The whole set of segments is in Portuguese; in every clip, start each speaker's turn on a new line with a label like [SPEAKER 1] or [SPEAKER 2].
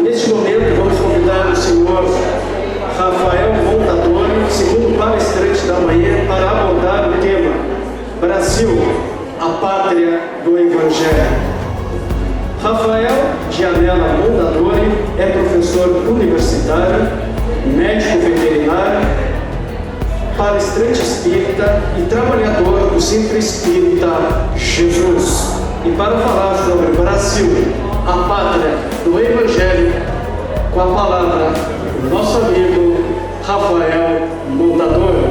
[SPEAKER 1] Neste momento, vamos convidar o senhor Rafael Montadori, segundo palestrante da manhã, para abordar o tema Brasil, a pátria do Evangelho. Rafael Gianella Montadori é professor universitário, médico veterinário, palestrante espírita e trabalhador do Centro Espírita Jesus. E para falar sobre Brasil, a pátria do Evangelho, com a palavra do nosso amigo Rafael Montadori.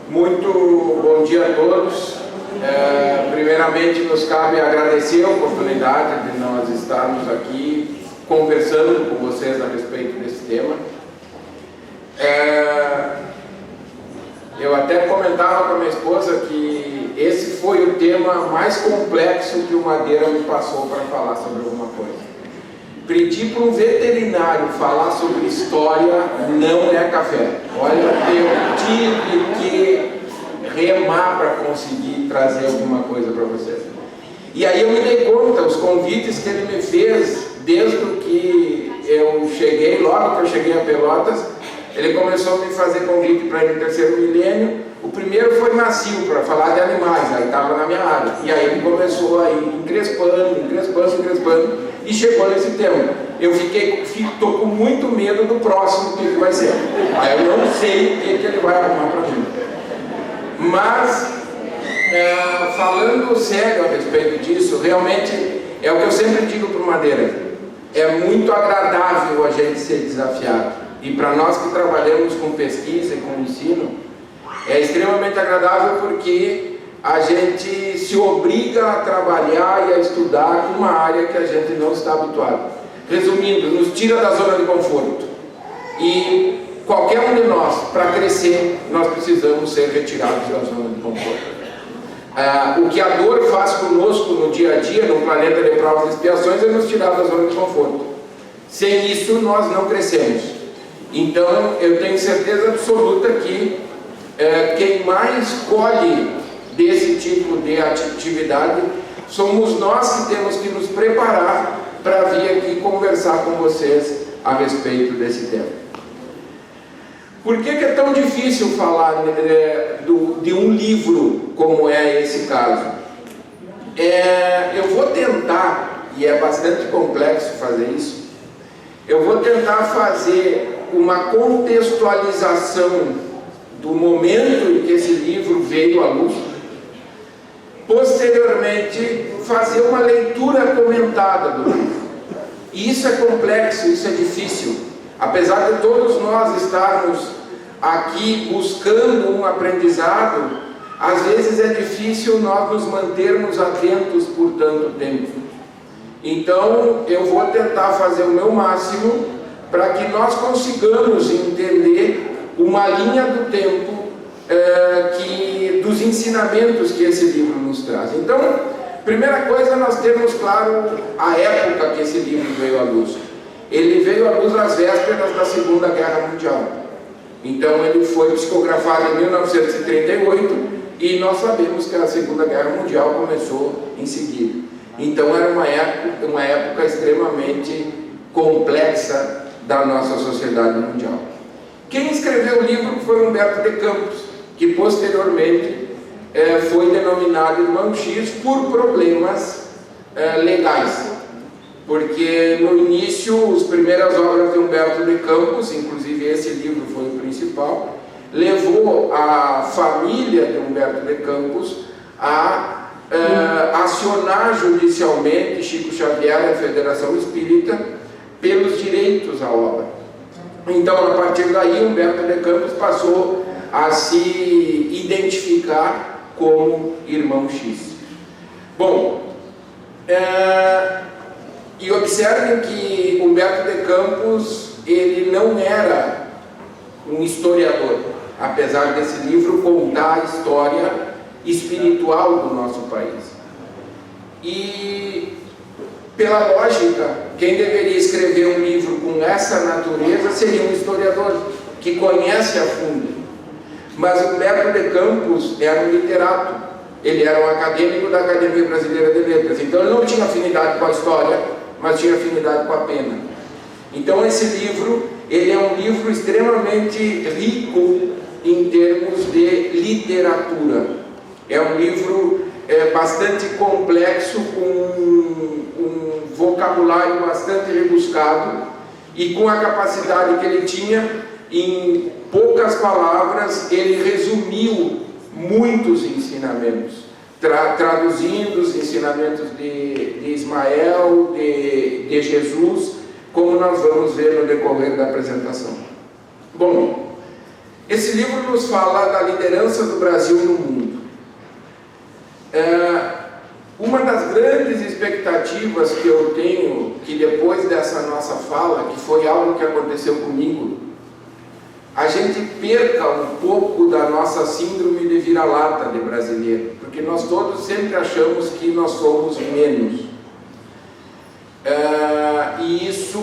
[SPEAKER 2] Muito bom dia a todos. Primeiramente, nos cabe agradecer a oportunidade de nós estarmos aqui conversando com vocês a respeito desse tema. Eu até comentava com a minha esposa que esse foi o tema mais complexo que o Madeira me passou para falar sobre alguma coisa. Pedir para um veterinário falar sobre história não é café. Olha, eu tive que remar para conseguir trazer alguma coisa para vocês. E aí eu me dei conta, os convites que ele me fez, desde que eu cheguei, logo que eu cheguei a Pelotas, ele começou a me fazer convite para ir no terceiro milênio. O primeiro foi macio, para falar de animais, aí estava na minha área. E aí ele começou a ir encrespando, e chegou nesse tema. Eu estou com muito medo do próximo que vai ser. Aí eu não sei o que ele vai arrumar para mim. Mas, falando sério a respeito disso, realmente é o que eu sempre digo para o Madeira. É muito agradável a gente ser desafiado. E para nós que trabalhamos com pesquisa e com ensino, é extremamente agradável porque a gente se obriga a trabalhar e a estudar uma área que a gente não está habituado. Resumindo, nos tira da zona de conforto. E qualquer um de nós, para crescer, nós precisamos ser retirados da zona de conforto. O que a dor faz conosco no dia a dia, no planeta de provas e expiações, é nos tirar da zona de conforto. Sem isso, nós não crescemos. Então, eu tenho certeza absoluta que quem mais colhe desse tipo de atividade somos nós que temos que nos preparar para vir aqui conversar com vocês a respeito desse tema. Por que é tão difícil falar de um livro como é esse caso? Eu vou tentar, e é bastante complexo fazer isso, eu vou tentar fazer uma contextualização do momento em que esse livro veio à luz. Posteriormente, fazer uma leitura comentada do livro. E isso é complexo, isso é difícil. Apesar de todos nós estarmos aqui buscando um aprendizado, às vezes é difícil nós nos mantermos atentos por tanto tempo. Então, eu vou tentar fazer o meu máximo para que nós consigamos entender uma linha do tempo dos ensinamentos que esse livro nos traz. Então, primeira coisa, nós temos claro a época que esse livro veio à luz. Ele veio à luz às vésperas da Segunda Guerra Mundial. Então, ele foi psicografado em 1938 e nós sabemos que a Segunda Guerra Mundial começou em seguida. Então, era uma época extremamente complexa da nossa sociedade mundial. Quem escreveu o livro foi Humberto de Campos, que posteriormente foi denominado Irmão X por problemas legais. Porque no início, as primeiras obras de Humberto de Campos, inclusive esse livro foi o principal, levou a família de Humberto de Campos a acionar judicialmente Chico Xavier e a Federação Espírita pelos direitos à obra. Então, a partir daí, Humberto de Campos passou a se identificar como Irmão X. Bom, e observem que Humberto de Campos, ele não era um historiador, apesar desse livro contar a história espiritual do nosso país. E pela lógica, quem deveria escrever um livro com essa natureza seria um historiador que conhece a fundo. Mas Humberto de Campos era um literato, ele era um acadêmico da Academia Brasileira de Letras, então ele não tinha afinidade com a história, mas tinha afinidade com a pena. Então esse livro, ele é um livro extremamente rico em termos de literatura. É um livro bastante complexo, com um vocabulário bastante rebuscado e com a capacidade que ele tinha, em poucas palavras, ele resumiu muitos ensinamentos, traduzindo os ensinamentos de Ismael, de Jesus, como nós vamos ver no decorrer da apresentação. Bom, esse livro nos fala da liderança do Brasil no mundo. Uma das grandes expectativas que eu tenho, que depois dessa nossa fala, que foi algo que aconteceu comigo, a gente perca um pouco da nossa síndrome de vira-lata de brasileiro, porque nós todos sempre achamos que nós somos menos. E isso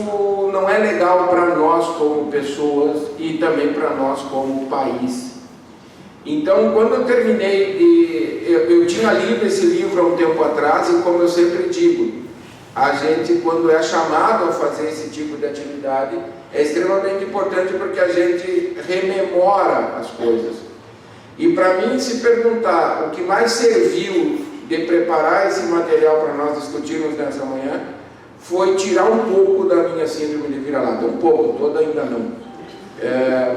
[SPEAKER 2] não é legal para nós como pessoas e também para nós como país. Então, quando eu terminei eu tinha lido esse livro há um tempo atrás, e como eu sempre digo, a gente, quando é chamado a fazer esse tipo de atividade, é extremamente importante porque a gente rememora as coisas. E para mim, se perguntar o que mais serviu de preparar esse material para nós discutirmos nessa manhã, foi tirar um pouco da minha síndrome de vira-lata. Um pouco, toda ainda não.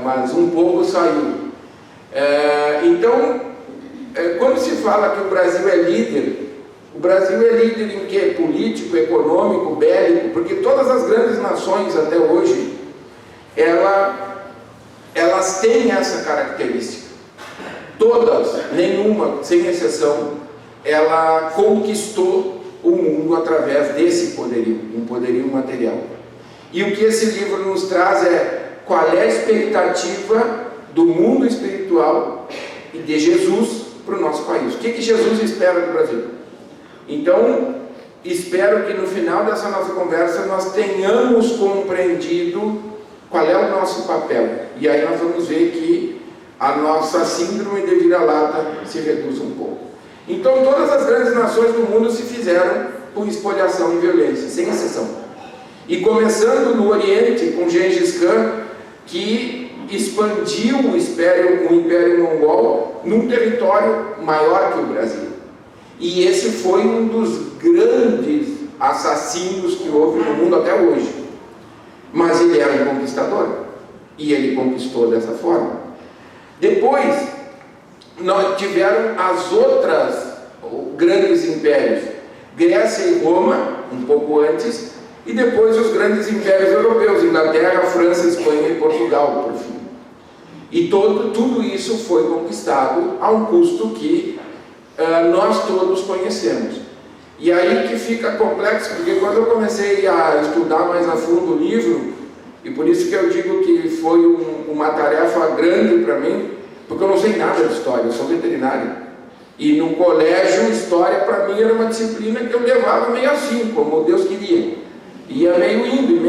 [SPEAKER 2] Mas um pouco saiu. Então, quando se fala que o Brasil é líder, o Brasil é líder em quê? Político, econômico, bélico, porque todas as grandes nações até hoje, elas têm essa característica. Todas, nenhuma, sem exceção, ela conquistou o mundo através desse poderio, um poderio material. E o que esse livro nos traz é qual é a expectativa do mundo espiritual e de Jesus para o nosso país. O que Jesus espera do Brasil? Então, espero que no final dessa nossa conversa nós tenhamos compreendido qual é o nosso papel. E aí nós vamos ver que a nossa síndrome de vira-lata se reduz um pouco. Então, todas as grandes nações do mundo se fizeram com espoliação e violência, sem exceção. E começando no Oriente, com Gengis Khan, que expandiu o Império Mongol num território maior que o Brasil. E esse foi um dos grandes assassinos que houve no mundo até hoje. Mas ele era um conquistador, e ele conquistou dessa forma. Depois, nós tiveram as outras grandes impérios, Grécia e Roma, um pouco antes, e depois os grandes impérios europeus, Inglaterra, França, Espanha e Portugal, por fim. E tudo isso foi conquistado a um custo que nós todos conhecemos. E aí que fica complexo, porque quando eu comecei a estudar mais a fundo o livro, e por isso que eu digo que foi uma tarefa grande para mim, porque eu não sei nada de história, eu sou veterinário. E no colégio, história para mim era uma disciplina que eu levava meio assim, como Deus queria. Ia meio indo,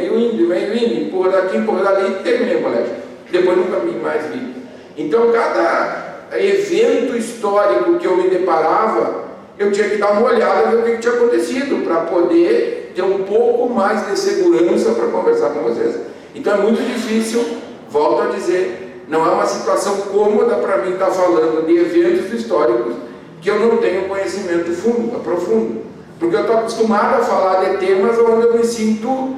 [SPEAKER 2] empurra daqui, empurra dali, e terminei o colégio. Depois nunca mais vi. Então, cada evento histórico que eu me deparava, eu tinha que dar uma olhada e ver o que tinha acontecido, para poder ter um pouco mais de segurança para conversar com vocês. Então é muito difícil, volto a dizer, não é uma situação cômoda para mim estar falando de eventos históricos que eu não tenho conhecimento profundo. Porque eu estou acostumado a falar de temas onde eu me sinto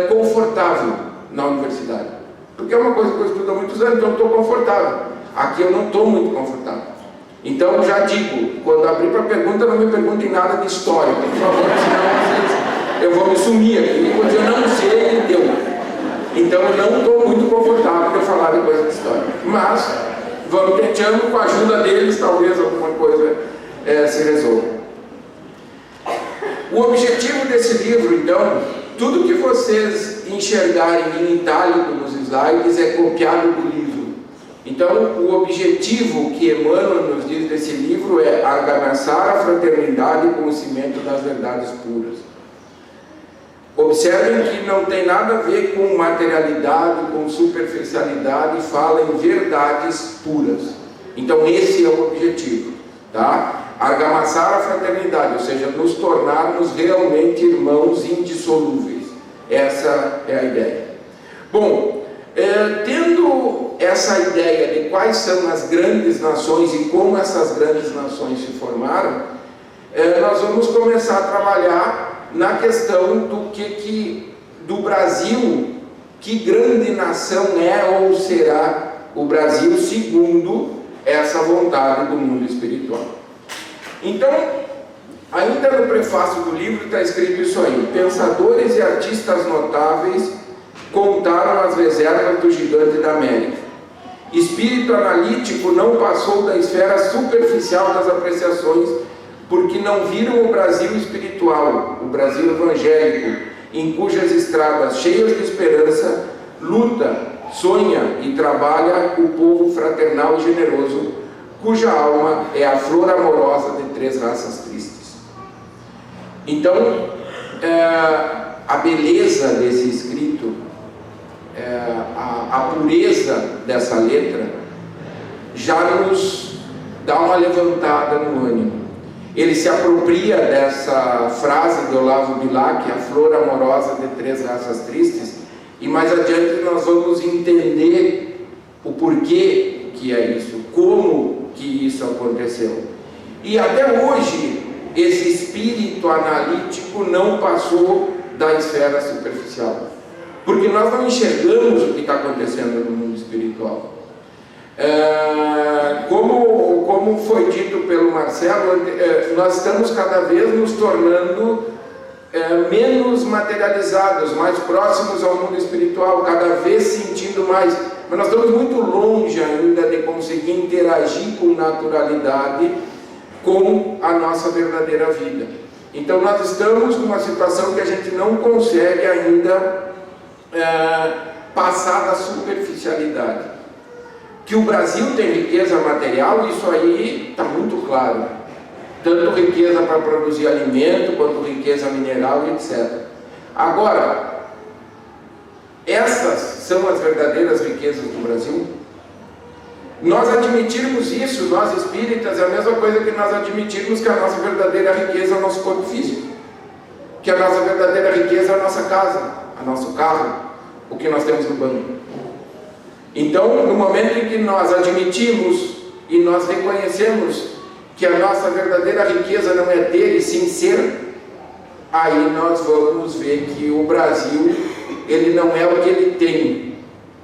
[SPEAKER 2] confortável na universidade. Porque é uma coisa que eu estudo há muitos anos, então eu estou confortável. Aqui eu não estou muito confortável. Então eu já digo, quando abrir para pergunta, não me perguntem nada de história, por favor, senão eu vou me sumir aqui, porque eu não sei e deu. Então eu não estou muito confortável para falar de coisa de história. Mas vamos tentando, com a ajuda deles, talvez alguma coisa se resolva. O objetivo desse livro, então, tudo que vocês enxergarem em itálico nos slides é copiado do livro. Então, o objetivo que Emmanuel nos diz desse livro é argamassa a fraternidade com o cimento das verdades puras. Observem que não tem nada a ver com materialidade, com superficialidade, fala em verdades puras. Então esse é o objetivo, tá? Argamassar a fraternidade, ou seja, nos tornarmos realmente irmãos indissolúveis. Essa é a ideia. Bom, tendo essa ideia de quais são as grandes nações e como essas grandes nações se formaram, nós vamos começar a trabalhar na questão do Brasil, que grande nação é ou será o Brasil segundo essa vontade do mundo espiritual. Então, ainda no prefácio do livro está escrito isso aí: pensadores e artistas notáveis contaram as reservas do gigante da América. Espírito analítico não passou da esfera superficial das apreciações, porque não viram o Brasil espiritual, o Brasil evangélico, em cujas estradas cheias de esperança, luta, sonha e trabalha o povo fraternal e generoso, cuja alma é a flor amorosa de 3 raças tristes. Então, a beleza desse escrito, a pureza dessa letra, já nos dá uma levantada no ânimo. Ele se apropria dessa frase de Olavo Bilac, a flor amorosa de 3 raças tristes, e mais adiante nós vamos entender o porquê que é isso, como que isso aconteceu. E até hoje, esse espírito analítico não passou da esfera superficial, porque nós não enxergamos o que está acontecendo no mundo espiritual. Como foi dito pelo Marcelo, nós estamos cada vez nos tornando menos materializados, mais próximos ao mundo espiritual, cada vez sentindo mais, mas nós estamos muito longe ainda de conseguir interagir com naturalidade com a nossa verdadeira vida. Então nós estamos numa situação que a gente não consegue ainda passar da superficialidade. Que o Brasil tem riqueza material, isso aí está muito claro. Tanto riqueza para produzir alimento, quanto riqueza mineral e etc. Agora, essas são as verdadeiras riquezas do Brasil? Nós admitirmos isso, nós espíritas, é a mesma coisa que nós admitirmos que a nossa verdadeira riqueza é o nosso corpo físico. Que a nossa verdadeira riqueza é a nossa casa, o nosso carro, o que nós temos no banco. Então, no momento em que nós admitimos e nós reconhecemos que a nossa verdadeira riqueza não é ter e sim ser, aí nós vamos ver que o Brasil, ele não é o que ele tem,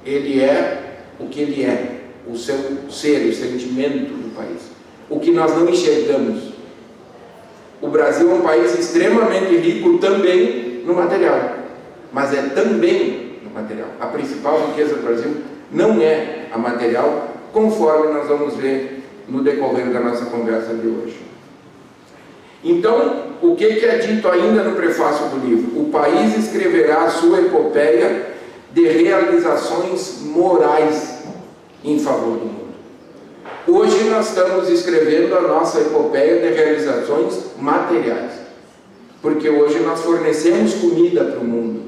[SPEAKER 2] ele é o que ele é, o seu ser, o sentimento do país, o que nós não enxergamos. O Brasil é um país extremamente rico também no material, mas é também no material. A principal riqueza do Brasil não é a material, conforme nós vamos ver no decorrer da nossa conversa de hoje. Então, o que é dito ainda no prefácio do livro? O país escreverá a sua epopeia de realizações morais em favor do mundo. Hoje nós estamos escrevendo a nossa epopeia de realizações materiais, porque hoje nós fornecemos comida para o mundo.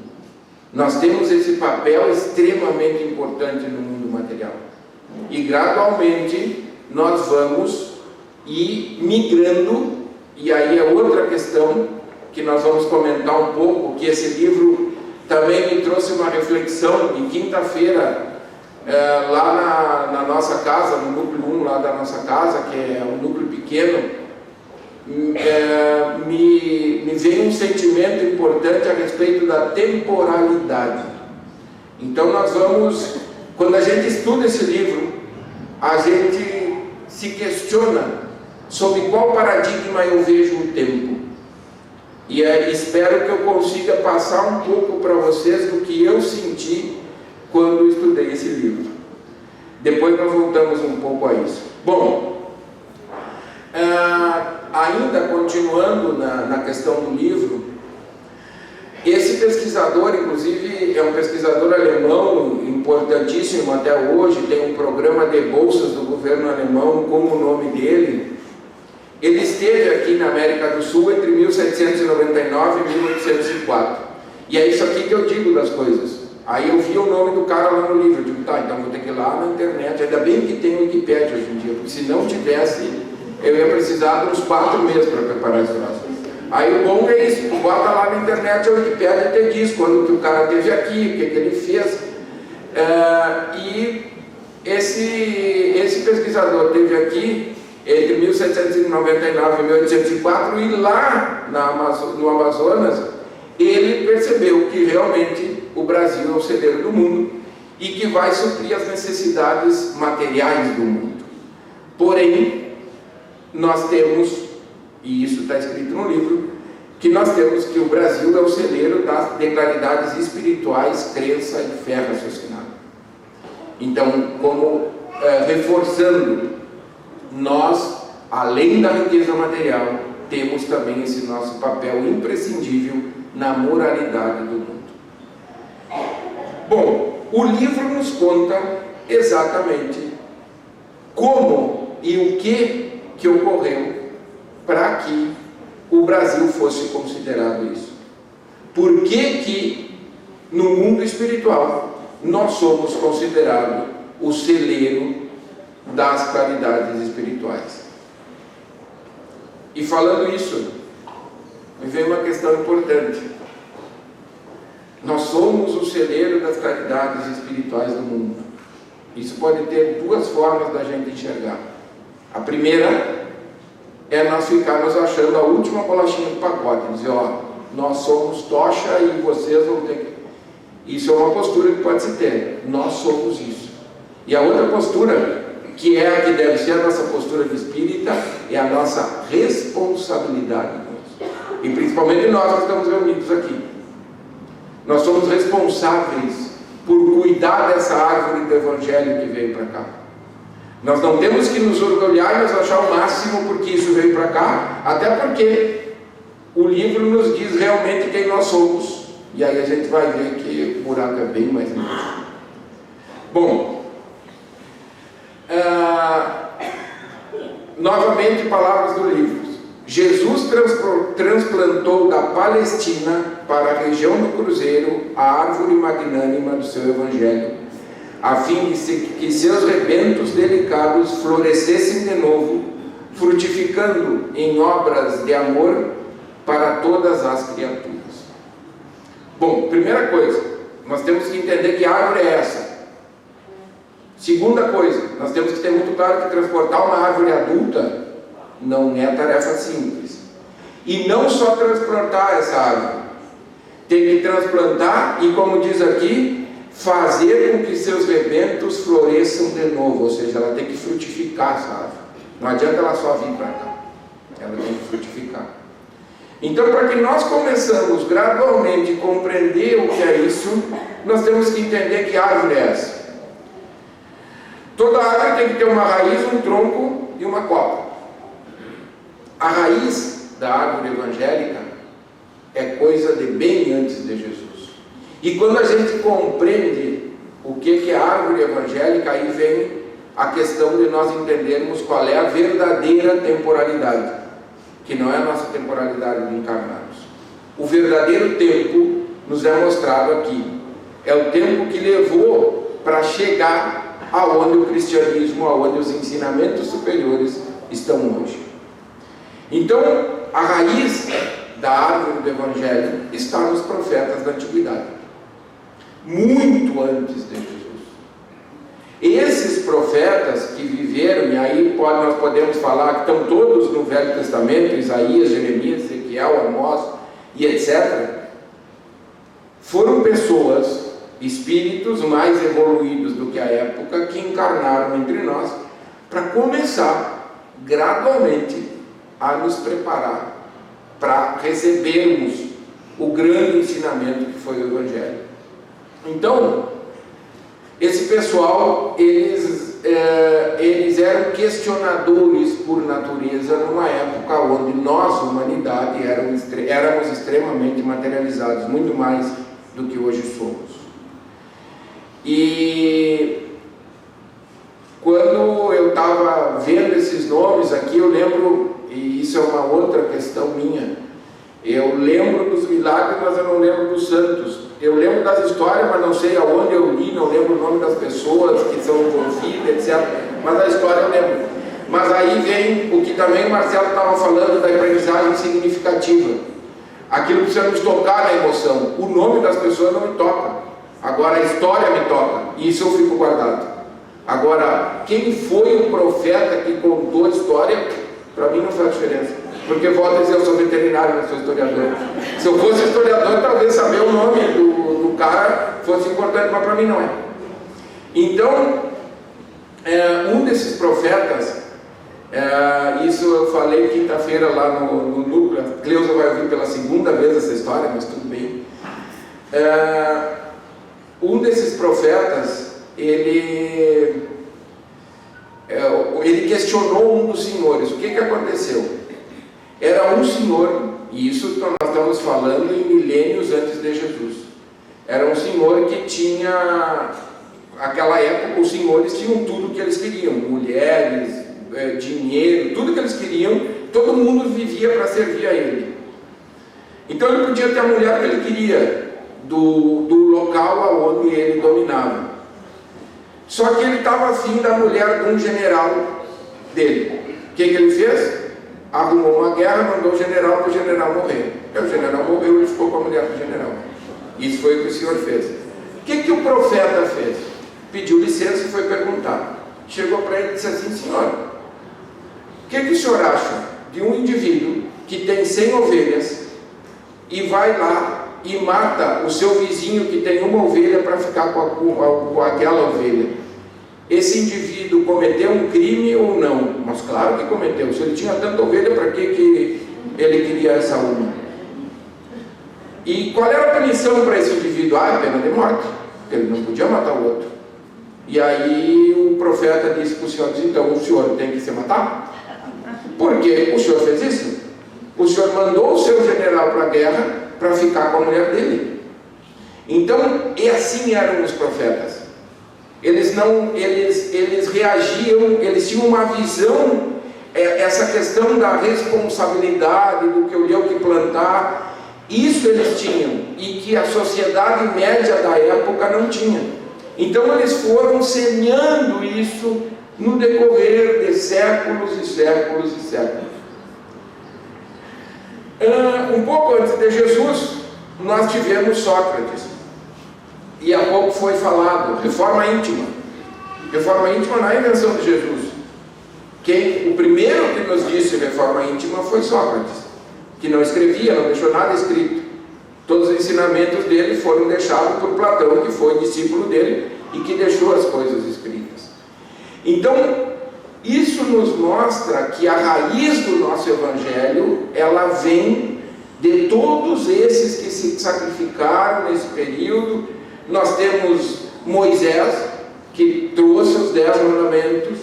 [SPEAKER 2] Nós temos esse papel extremamente importante no mundo material. E gradualmente nós vamos ir migrando, e aí é outra questão que nós vamos comentar um pouco, que esse livro também me trouxe uma reflexão. Em quinta-feira, lá na nossa casa, no núcleo 1 lá da nossa casa, que é um núcleo pequeno, me veio um sentimento importante a respeito da temporalidade. Então nós vamos, quando a gente estuda esse livro, a gente se questiona sobre qual paradigma eu vejo o tempo. E espero que eu consiga passar um pouco para vocês do que eu senti quando estudei esse livro. Depois nós voltamos um pouco a isso. Bom, ainda continuando na questão do livro, esse pesquisador, inclusive, é um pesquisador alemão importantíssimo até hoje, tem um programa de bolsas do governo alemão com o nome dele. Ele esteve aqui na América do Sul entre 1799 e 1804. E é isso aqui que eu digo das coisas. Aí eu vi o nome do cara lá no livro, eu digo, tá, então vou ter que ir lá na internet, ainda bem que tem o Wikipedia hoje em dia, porque se não tivesse, eu ia precisar de uns 4 meses para preparar esse troço. Aí o bom é isso, tu bota lá na internet a Wikipedia e te diz quando que o cara esteve aqui, o que ele fez. E esse pesquisador esteve aqui entre 1799 e 1804, e lá no Amazonas ele percebeu que realmente o Brasil é o celeiro do mundo e que vai suprir as necessidades materiais do mundo. Porém, nós temos, e isso está escrito no livro, que nós temos que o Brasil é o celeiro das claridades espirituais, crença e fé raciocinada. Então, como reforçando, nós, além da riqueza material, temos também esse nosso papel imprescindível na moralidade do mundo. Bom, o livro nos conta exatamente como e o que ocorreu para que o Brasil fosse considerado isso. Por que no mundo espiritual nós somos considerados o celeiro das claridades espirituais? E falando isso, me vem uma questão importante. Nós somos o celeiro das claridades espirituais do mundo. Isso pode ter 2 formas da gente enxergar. A primeira é nós ficarmos achando a última bolachinha do pacote, dizer, ó, nós somos tocha e vocês vão ter que... Isso é uma postura que pode se ter, nós somos isso. E a outra postura, que é a que deve ser a nossa postura de espírita, é a nossa responsabilidade. E principalmente nós que estamos reunidos aqui. Nós somos responsáveis por cuidar dessa árvore do Evangelho que veio para cá. Nós não temos que nos orgulhar e nos achar o máximo porque isso veio para cá, até porque o livro nos diz realmente quem nós somos. E aí a gente vai ver que o buraco é bem mais embaixo. Bom, novamente palavras do livro. Jesus transplantou da Palestina para a região do Cruzeiro a árvore magnânima do seu Evangelho, a fim de que seus rebentos delicados florescessem de novo, frutificando em obras de amor para todas as criaturas. Bom, primeira coisa, nós temos que entender que árvore é essa. Segunda coisa, nós temos que ter muito claro que transportar uma árvore adulta não é tarefa simples. E não só transplantar essa árvore, tem que transplantar e, como diz aqui, fazer com que seus rebentos floresçam de novo, ou seja, ela tem que frutificar essa árvore. Não adianta ela só vir para cá, ela tem que frutificar. Então, para que nós começamos gradualmente a compreender o que é isso, nós temos que entender que árvore é essa. Toda árvore tem que ter uma raiz, um tronco e uma copa. A raiz da árvore evangélica é coisa de bem antes de Jesus. E quando a gente compreende o que é a árvore evangélica, aí vem a questão de nós entendermos qual é a verdadeira temporalidade, que não é a nossa temporalidade de encarnados. O verdadeiro tempo nos é mostrado aqui. É o tempo que levou para chegar aonde o cristianismo, aonde os ensinamentos superiores estão hoje. Então, a raiz da árvore do Evangelho está nos profetas da Antiguidade, muito antes de Jesus. Esses profetas que viveram, e aí nós podemos falar que estão todos no Velho Testamento, Isaías, Jeremias, Ezequiel, Amós e etc., foram pessoas, espíritos mais evoluídos do que a época, que encarnaram entre nós para começar gradualmente a nos preparar para recebermos o grande ensinamento que foi o Evangelho. Então, esse pessoal, eles eram questionadores por natureza, numa época onde nós, humanidade, éramos extremamente materializados, muito mais do que hoje somos. E quando eu estava vendo esses nomes aqui, eu lembro, e isso é uma outra questão minha, Eu lembro dos milagres, mas eu não lembro dos santos. Eu lembro das histórias, mas não sei aonde eu li, não lembro o nome das pessoas que são envolvidas, etc. Mas a história eu lembro. Mas aí vem o que também o Marcelo estava falando da aprendizagem significativa. Aquilo precisa nos tocar na emoção. O nome das pessoas não me toca. Agora a história me toca. E isso eu fico guardado. Agora, quem foi o profeta que contou a história, para mim não faz diferença. Porque volto a dizer, eu sou veterinário, não sou historiador. Se eu fosse historiador, talvez saber o nome do cara fosse importante, mas para mim não é. Então, um desses profetas, isso eu falei quinta-feira lá no núcleo, a Cleusa vai ouvir pela segunda vez essa história, mas tudo bem. Um desses profetas, ele questionou um dos senhores. O que aconteceu? Era um senhor, e isso nós estamos falando em milênios antes de Jesus. Era um senhor que tinha, naquela época, os senhores tinham tudo o que eles queriam, mulheres, dinheiro, tudo que eles queriam, todo mundo vivia para servir a ele. Então ele podia ter a mulher que ele queria, do local onde ele dominava. Só que ele estava afim da mulher de um general dele. O que ele fez? Arrumou uma guerra, mandou o general para o general morrer. O general morreu e ele ficou com a mulher do general. Isso foi o que o senhor fez. O que o profeta fez? Pediu licença e foi perguntar. Chegou para ele e disse assim: senhor, o que o senhor acha de um indivíduo que tem 100 ovelhas e vai lá e mata o seu vizinho que tem uma ovelha para ficar com aquela ovelha? Esse indivíduo cometeu um crime ou não? Mas claro que cometeu. Se ele tinha tanta ovelha, para que ele queria essa uma? E qual era a punição para esse indivíduo? A pena de morte. Ele não podia matar o outro. E aí o profeta disse para o senhor: então o senhor tem que se matar? Porque o senhor fez isso? O senhor mandou o seu general para a guerra para ficar com a mulher dele. Então, e assim eram os profetas. Eles reagiam, eles tinham uma visão, essa questão da responsabilidade, do que olhar, o que plantar, isso eles tinham, e que a sociedade média da época não tinha. Então eles foram semeando isso no decorrer de séculos e séculos e séculos. Um pouco antes de Jesus, nós tivemos Sócrates. E há pouco foi falado, reforma íntima. Reforma íntima não é invenção de Jesus. O primeiro que nos disse reforma íntima foi Sócrates, que não escrevia, não deixou nada escrito. Todos os ensinamentos dele foram deixados por Platão, que foi discípulo dele e que deixou as coisas escritas. Então, isso nos mostra que a raiz do nosso Evangelho, ela vem de todos esses que se sacrificaram nesse período. Nós temos Moisés, que trouxe os 10 mandamentos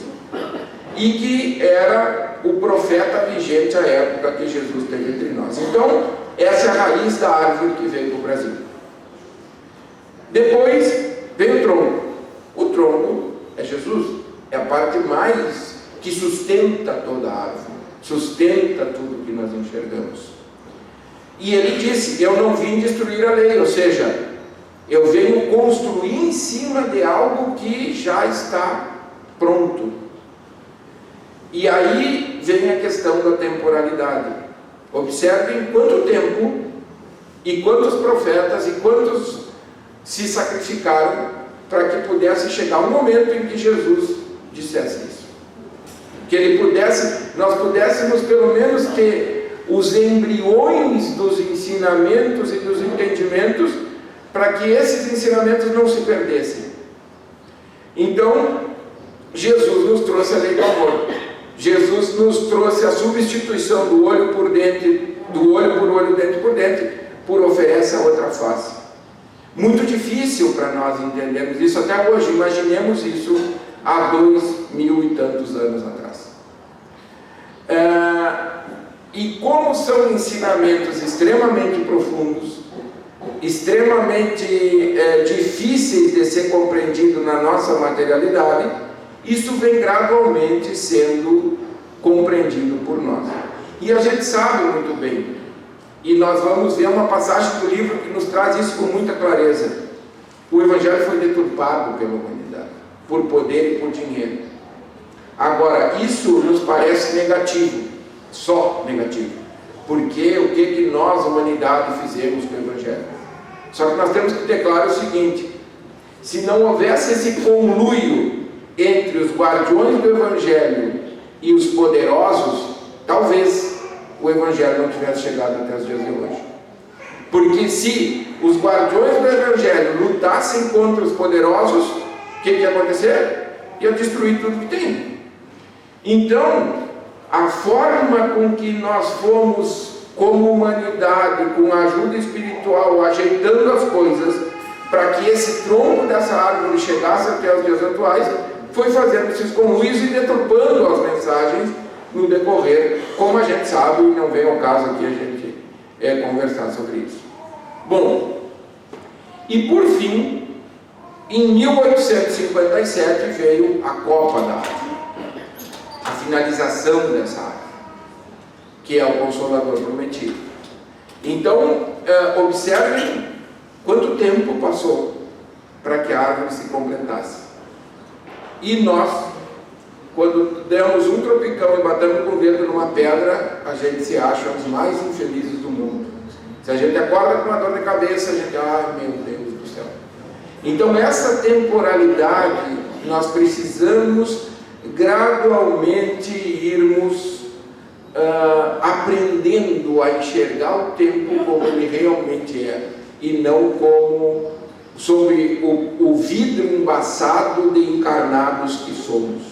[SPEAKER 2] e que era o profeta vigente à época que Jesus esteve entre nós. Então, essa é a raiz da árvore que veio para o Brasil. Depois vem o tronco. O tronco é Jesus, é a parte mais que sustenta toda a árvore, sustenta tudo que nós enxergamos. E ele disse: eu não vim destruir a lei, ou seja, eu venho construir em cima de algo que já está pronto. E aí vem a questão da temporalidade. Observem quanto tempo e quantos profetas e quantos se sacrificaram para que pudesse chegar um momento em que Jesus dissesse isso. Que ele pudesse, nós pudéssemos pelo menos ter os embriões dos ensinamentos e dos entendimentos, para que esses ensinamentos não se perdessem. Então, Jesus nos trouxe a lei do amor. Jesus nos trouxe a substituição do olho por dente, do olho por olho, dente por dente, por oferece a outra face. Muito difícil para nós entendermos isso até hoje. Imaginemos isso há 2000 e tantos anos atrás. E como são ensinamentos extremamente profundos, extremamente difíceis de ser compreendido na nossa materialidade, isso vem gradualmente sendo compreendido por nós. E a gente sabe muito bem E nós vamos ver uma passagem do livro que nos traz isso com muita clareza. O Evangelho foi deturpado pela humanidade, por poder e por dinheiro. Agora, isso nos parece negativo, só negativo. Porque o que nós, humanidade, fizemos com o Evangelho? Só que nós temos que ter claro o seguinte: se não houvesse esse conluio entre os guardiões do Evangelho e os poderosos, talvez o Evangelho não tivesse chegado até os dias de hoje. Porque se os guardiões do Evangelho lutassem contra os poderosos, o que ia acontecer? Ia destruir tudo que tem. Então, a forma com que nós fomos, como humanidade, com a ajuda espiritual, ajeitando as coisas para que esse tronco dessa árvore chegasse até os dias atuais, foi fazendo esses conluios e deturpando as mensagens no decorrer, como a gente sabe, e não vem ao caso aqui a gente conversar sobre isso. Bom, e por fim, em 1857 veio a Copa da Árvore, a finalização dessa árvore, que é o Consolador prometido. Então, observem quanto tempo passou para que a árvore se completasse. E nós, quando demos um tropicão e batemos com o dedo numa pedra, a gente se acha os mais infelizes do mundo. Se a gente acorda com uma dor de cabeça, a gente, ai meu Deus do céu. Então essa temporalidade, nós precisamos gradualmente irmos aprendendo a enxergar o tempo como ele realmente é, e não como sobre o vidro embaçado de encarnados que somos.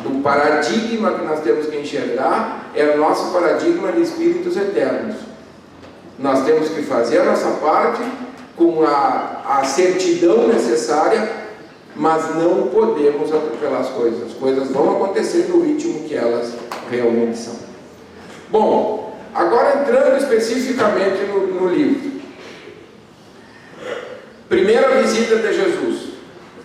[SPEAKER 2] Do paradigma que nós temos que enxergar é o nosso paradigma de espíritos eternos. Nós temos que fazer a nossa parte com a certidão necessária, mas não podemos atropelar as coisas. As coisas vão acontecer no ritmo que elas realmente são. Bom, agora entrando especificamente no livro. Primeira visita de Jesus.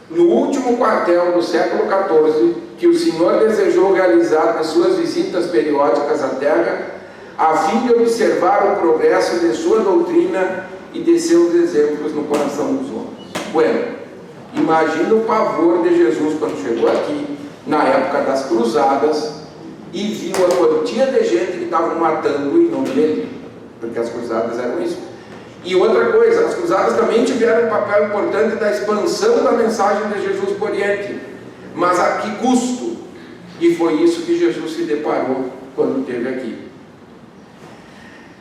[SPEAKER 2] No último quartel do século XIV, que o Senhor desejou realizar nas suas visitas periódicas à Terra, a fim de observar o progresso de sua doutrina e de seus exemplos no coração dos homens. Bueno, imagina o pavor de Jesus quando chegou aqui, na época das cruzadas, e viu a quantia de gente que estavam matando em nome dele, porque as cruzadas eram isso. E outra coisa, as cruzadas também tiveram um papel importante da expansão da mensagem de Jesus por Oriente, mas a que custo? E foi isso que Jesus se deparou quando esteve aqui.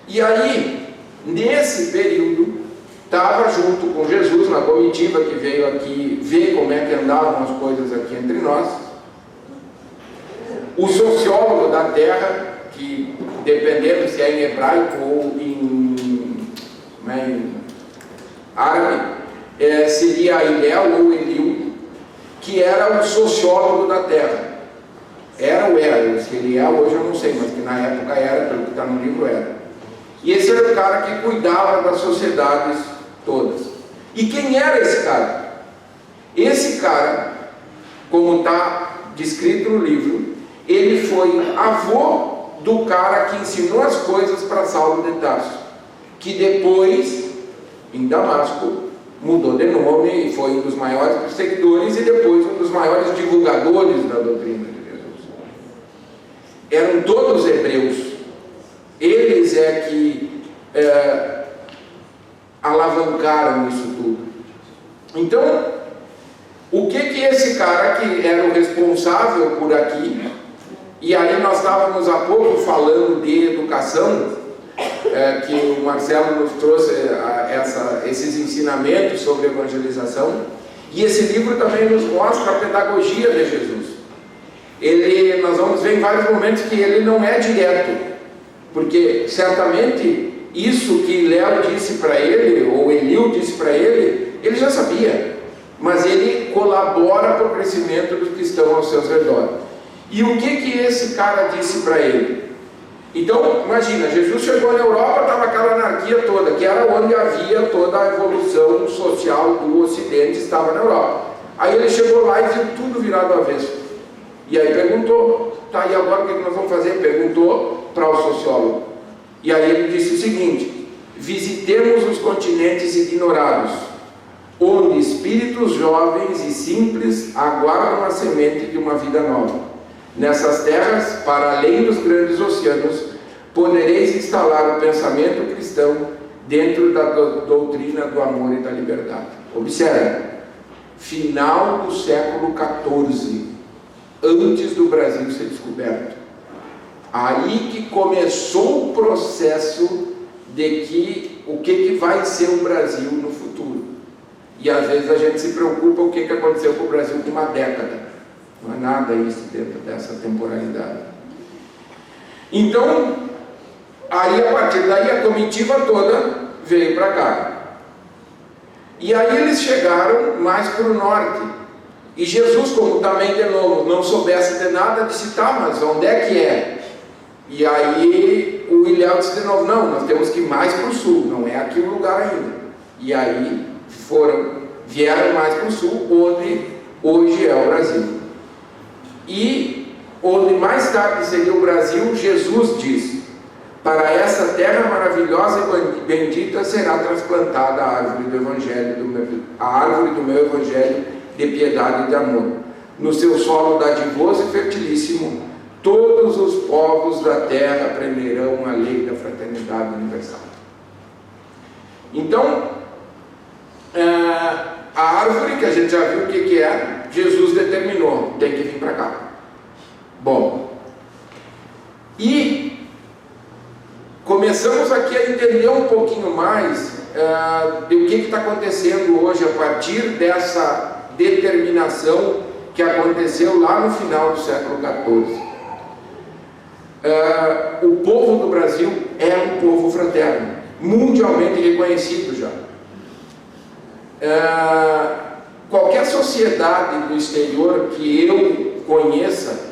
[SPEAKER 2] E aí, nesse período, estava junto com Jesus na comitiva que veio aqui ver como é que andavam as coisas aqui entre nós, o sociólogo da terra, que dependendo se é em hebraico ou em árabe, seria Hillel ou Eliú, que era o sociólogo da terra. Era ou era, se ele é hoje eu não sei, mas que na época era, pelo que está no livro era. E esse era o cara que cuidava das sociedades todas. E quem era esse cara? Esse cara, como está descrito no livro, ele foi avô do cara que ensinou as coisas para Saulo de Tarso, que depois, em Damasco, mudou de nome e foi um dos maiores perseguidores e depois um dos maiores divulgadores da doutrina de Jesus. Eram todos hebreus. Eles que alavancaram isso tudo. Então, o que esse cara que era o responsável por aqui, e aí nós estávamos há pouco falando de educação, que o Marcelo nos trouxe esses ensinamentos sobre evangelização, e esse livro também nos mostra a pedagogia de Jesus. Nós vamos ver em vários momentos que ele não é direto, porque certamente isso que Léo disse para ele, ou Eliú disse para ele, ele já sabia, mas ele colabora para o crescimento dos que estão ao seu redor. E o que esse cara disse para ele? Então, imagina, Jesus chegou na Europa, estava aquela anarquia toda, que era onde havia toda a evolução social do Ocidente, estava na Europa. Aí ele chegou lá e viu tudo virado ao avesso. E aí perguntou, tá, e agora o que nós vamos fazer? Perguntou para o sociólogo. E aí ele disse o seguinte: visitemos os continentes ignorados, onde espíritos jovens e simples aguardam a semente de uma vida nova. Nessas terras, para além dos grandes oceanos, podereis instalar o pensamento cristão dentro da doutrina do amor e da liberdade. Observe, final do século XIV, antes do Brasil ser descoberto. Aí que começou o processo de que o que vai ser o Brasil no futuro. E às vezes a gente se preocupa o que aconteceu com o Brasil com uma década. Não é nada isso dentro dessa temporalidade. Então, aí a partir daí a comitiva toda veio para cá. E aí eles chegaram mais para o norte. E Jesus, como também de novo não soubesse de nada, disse: tá, mas onde é que é? E aí o Ilhéu disse de novo: não, nós temos que ir mais para o sul, não é aqui o lugar ainda. E aí vieram mais para o sul, onde hoje é o Brasil. E onde mais tarde seria o Brasil, Jesus disse: para essa terra maravilhosa e bendita será transplantada a árvore do Evangelho, a árvore do meu Evangelho de piedade e de amor. No seu solo dadivoso e fertilíssimo, todos os povos da terra aprenderão a lei da fraternidade universal. Então, a árvore que a gente já viu o que é, Jesus determinou, tem que vir para cá. Bom, e começamos aqui a entender um pouquinho mais do que está acontecendo hoje a partir dessa determinação que aconteceu lá no final do século XIV. O povo do Brasil é um povo fraterno, mundialmente reconhecido já. Qualquer sociedade do exterior que eu conheça,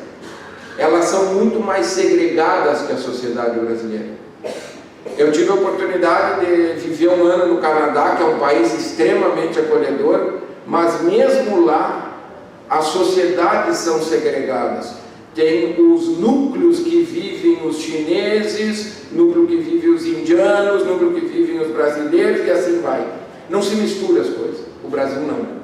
[SPEAKER 2] elas são muito mais segregadas que a sociedade brasileira. Eu tive a oportunidade de viver um ano no Canadá, que é um país extremamente acolhedor, mas mesmo lá as sociedades são segregadas. Tem os núcleos que vivem os chineses, núcleo que vivem os indianos, núcleo que vivem os brasileiros, e assim vai. Não se mistura as coisas. O Brasil não.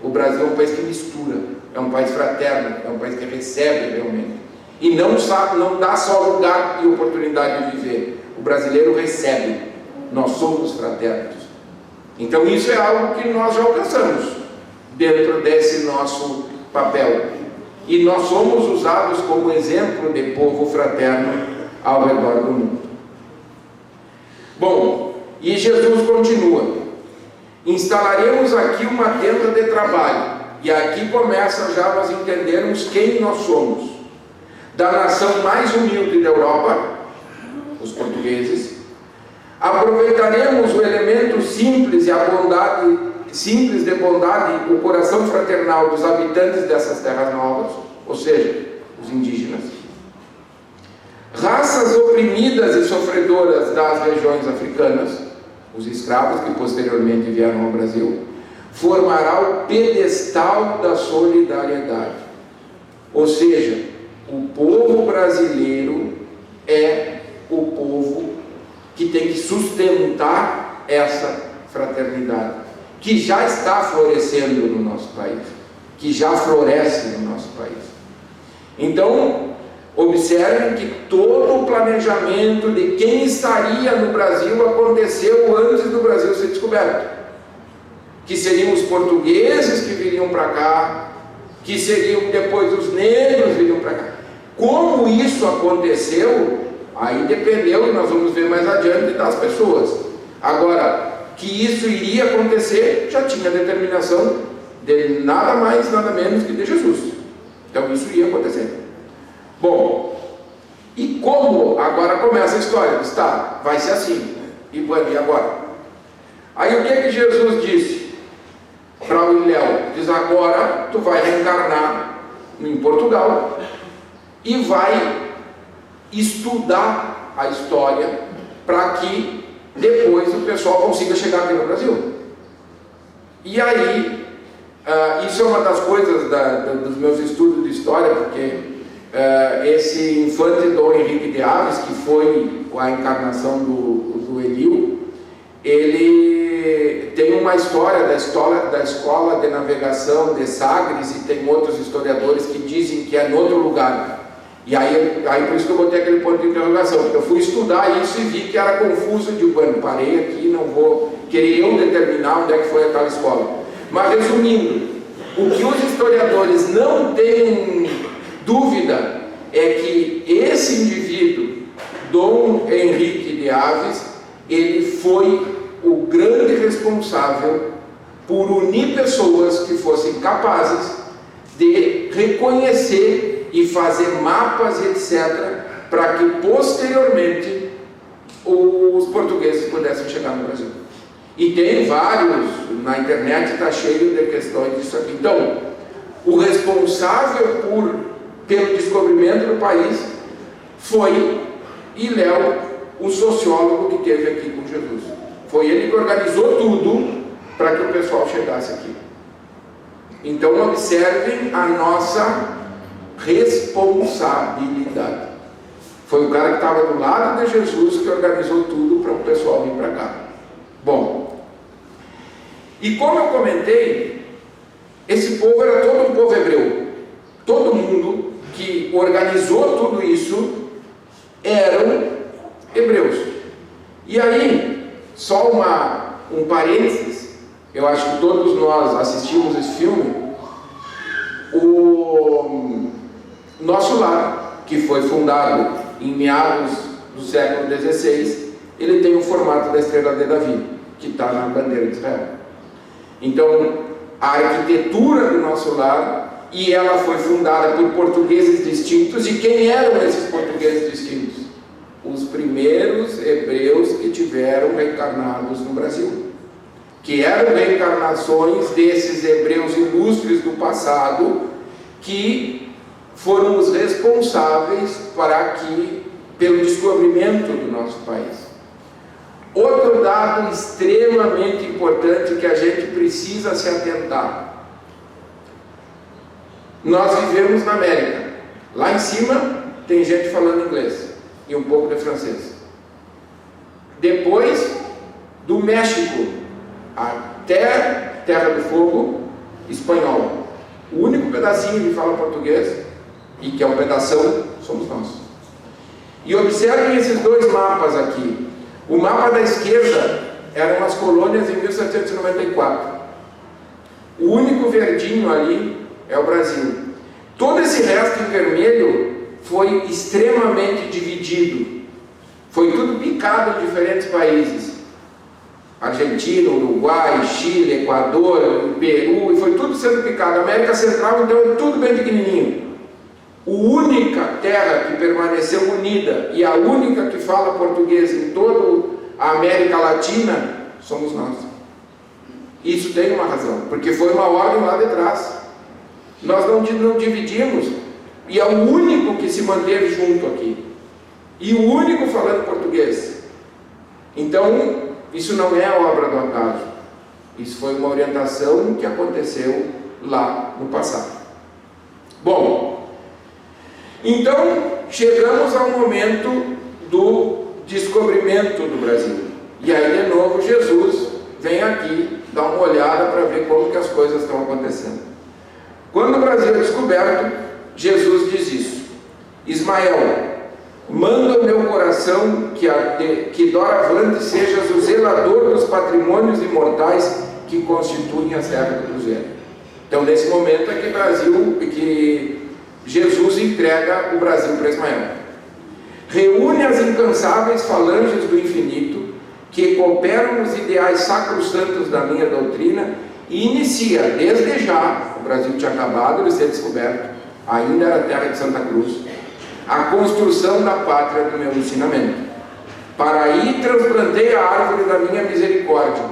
[SPEAKER 2] O Brasil é um país que mistura, é um país fraterno, é um país que recebe realmente. E não dá só lugar e oportunidade de viver. O brasileiro recebe. Nós somos fraternos. Então isso é algo que nós já alcançamos dentro desse nosso papel. E nós somos usados como exemplo de povo fraterno ao redor do mundo. Bom, e Jesus continua: instalaremos aqui uma tenda de trabalho. E aqui começa já nós entendermos quem nós somos. Da nação mais humilde da Europa, os portugueses, aproveitaremos o elemento simples e a bondade, simples de bondade, o coração fraternal dos habitantes dessas terras novas, ou seja, os indígenas. Raças oprimidas e sofredoras das regiões africanas, os escravos que posteriormente vieram ao Brasil, formará o pedestal da solidariedade. Ou seja, o povo brasileiro é o povo que tem que sustentar essa fraternidade, que já está florescendo no nosso país, que já floresce no nosso país. Então, observem que todo o planejamento de quem estaria no Brasil aconteceu antes do Brasil ser descoberto. Que seriam os portugueses que viriam para cá, que seriam depois os negros que viriam para cá. Como isso aconteceu, aí dependeu, e nós vamos ver mais adiante, das pessoas. Agora, que isso iria acontecer, já tinha determinação de nada mais, nada menos que de Jesus. Então isso ia acontecer. Bom, e como agora começa a história? Está, vai ser assim. E bueno, e agora? Aí o que Jesus disse para o Ilhéu? Diz: agora tu vai reencarnar em Portugal e vai estudar a história para que depois o pessoal consiga chegar aqui no Brasil. E aí, isso é uma das coisas dos meus estudos de história, porque esse infante Dom Henrique de Aves, que foi a encarnação do Eliu, ele tem uma história da escola de navegação de Sagres, e tem outros historiadores que dizem que é em outro lugar. E aí por isso que eu botei aquele ponto de interrogação, porque eu fui estudar isso e vi que era confuso, de bueno, parei aqui, não vou querer eu determinar onde é que foi aquela escola. Mas resumindo, o que os historiadores não têm dúvida é que esse indivíduo, Dom Henrique de Aves, ele foi o grande responsável por unir pessoas que fossem capazes de reconhecer e fazer mapas, etc., para que posteriormente os portugueses pudessem chegar no Brasil. E tem vários, na internet está cheio de questões disso aqui. Então, o responsável pelo descobrimento do país foi Hilel, o sociólogo que esteve aqui com Jesus. Foi ele que organizou tudo para que o pessoal chegasse aqui. Então, observem a nossa responsabilidade. Foi o cara que estava do lado de Jesus que organizou tudo para o pessoal vir para cá. Bom, e como eu comentei, esse povo era todo um povo hebreu. Todo mundo que organizou tudo isso eram hebreus. E aí, só um parênteses, eu acho que todos nós assistimos esse filme, o nosso lar, que foi fundado em meados do século XVI, ele tem o formato da estrela de Davi, que está na bandeira de Israel. Então, a arquitetura do nosso lar, e ela foi fundada por portugueses distintos. E quem eram esses portugueses distintos? Os primeiros hebreus que tiveram reencarnados no Brasil, que eram reencarnações desses hebreus ilustres do passado, que foram os responsáveis pelo descobrimento do nosso país. Outro dado extremamente importante que a gente precisa se atentar: nós vivemos na América. Lá em cima tem gente falando inglês e um pouco de francês. Depois do México até Terra do Fogo, espanhol. O único pedacinho que fala português, e que é um pedação, somos nós. E observem esses dois mapas aqui. O mapa da esquerda eram as colônias em 1794. O único verdinho ali é o Brasil. Todo esse resto em vermelho foi extremamente dividido. Foi tudo picado em diferentes países. Argentina, Uruguai, Chile, Equador, Peru, e foi tudo sendo picado. América Central, então, tudo bem pequenininho. A única terra que permaneceu unida e a única que fala português em toda a América Latina somos nós. Isso tem uma razão, porque foi uma ordem lá de trás. Nós não dividimos, e é o único que se manteve junto aqui, e o único falando português. Então, isso não é obra do acaso. Isso foi uma orientação que aconteceu lá no passado. Bom, então chegamos ao momento do descobrimento do Brasil. E aí de novo Jesus vem aqui dar uma olhada para ver como que as coisas estão acontecendo. Quando o Brasil é descoberto, Jesus diz isso: Ismael, manda o meu coração que doravante sejas o zelador dos patrimônios imortais que constituem a Serra do Cruzeiro. Então, nesse momento é que Jesus entrega o Brasil para Ismael. Reúne as incansáveis falanges do infinito que cooperam nos ideais sacrossantos da minha doutrina e inicia, desde já, o Brasil tinha acabado de ser descoberto, ainda era terra de Santa Cruz, a construção da pátria do meu ensinamento. Para aí transplantei a árvore da minha misericórdia.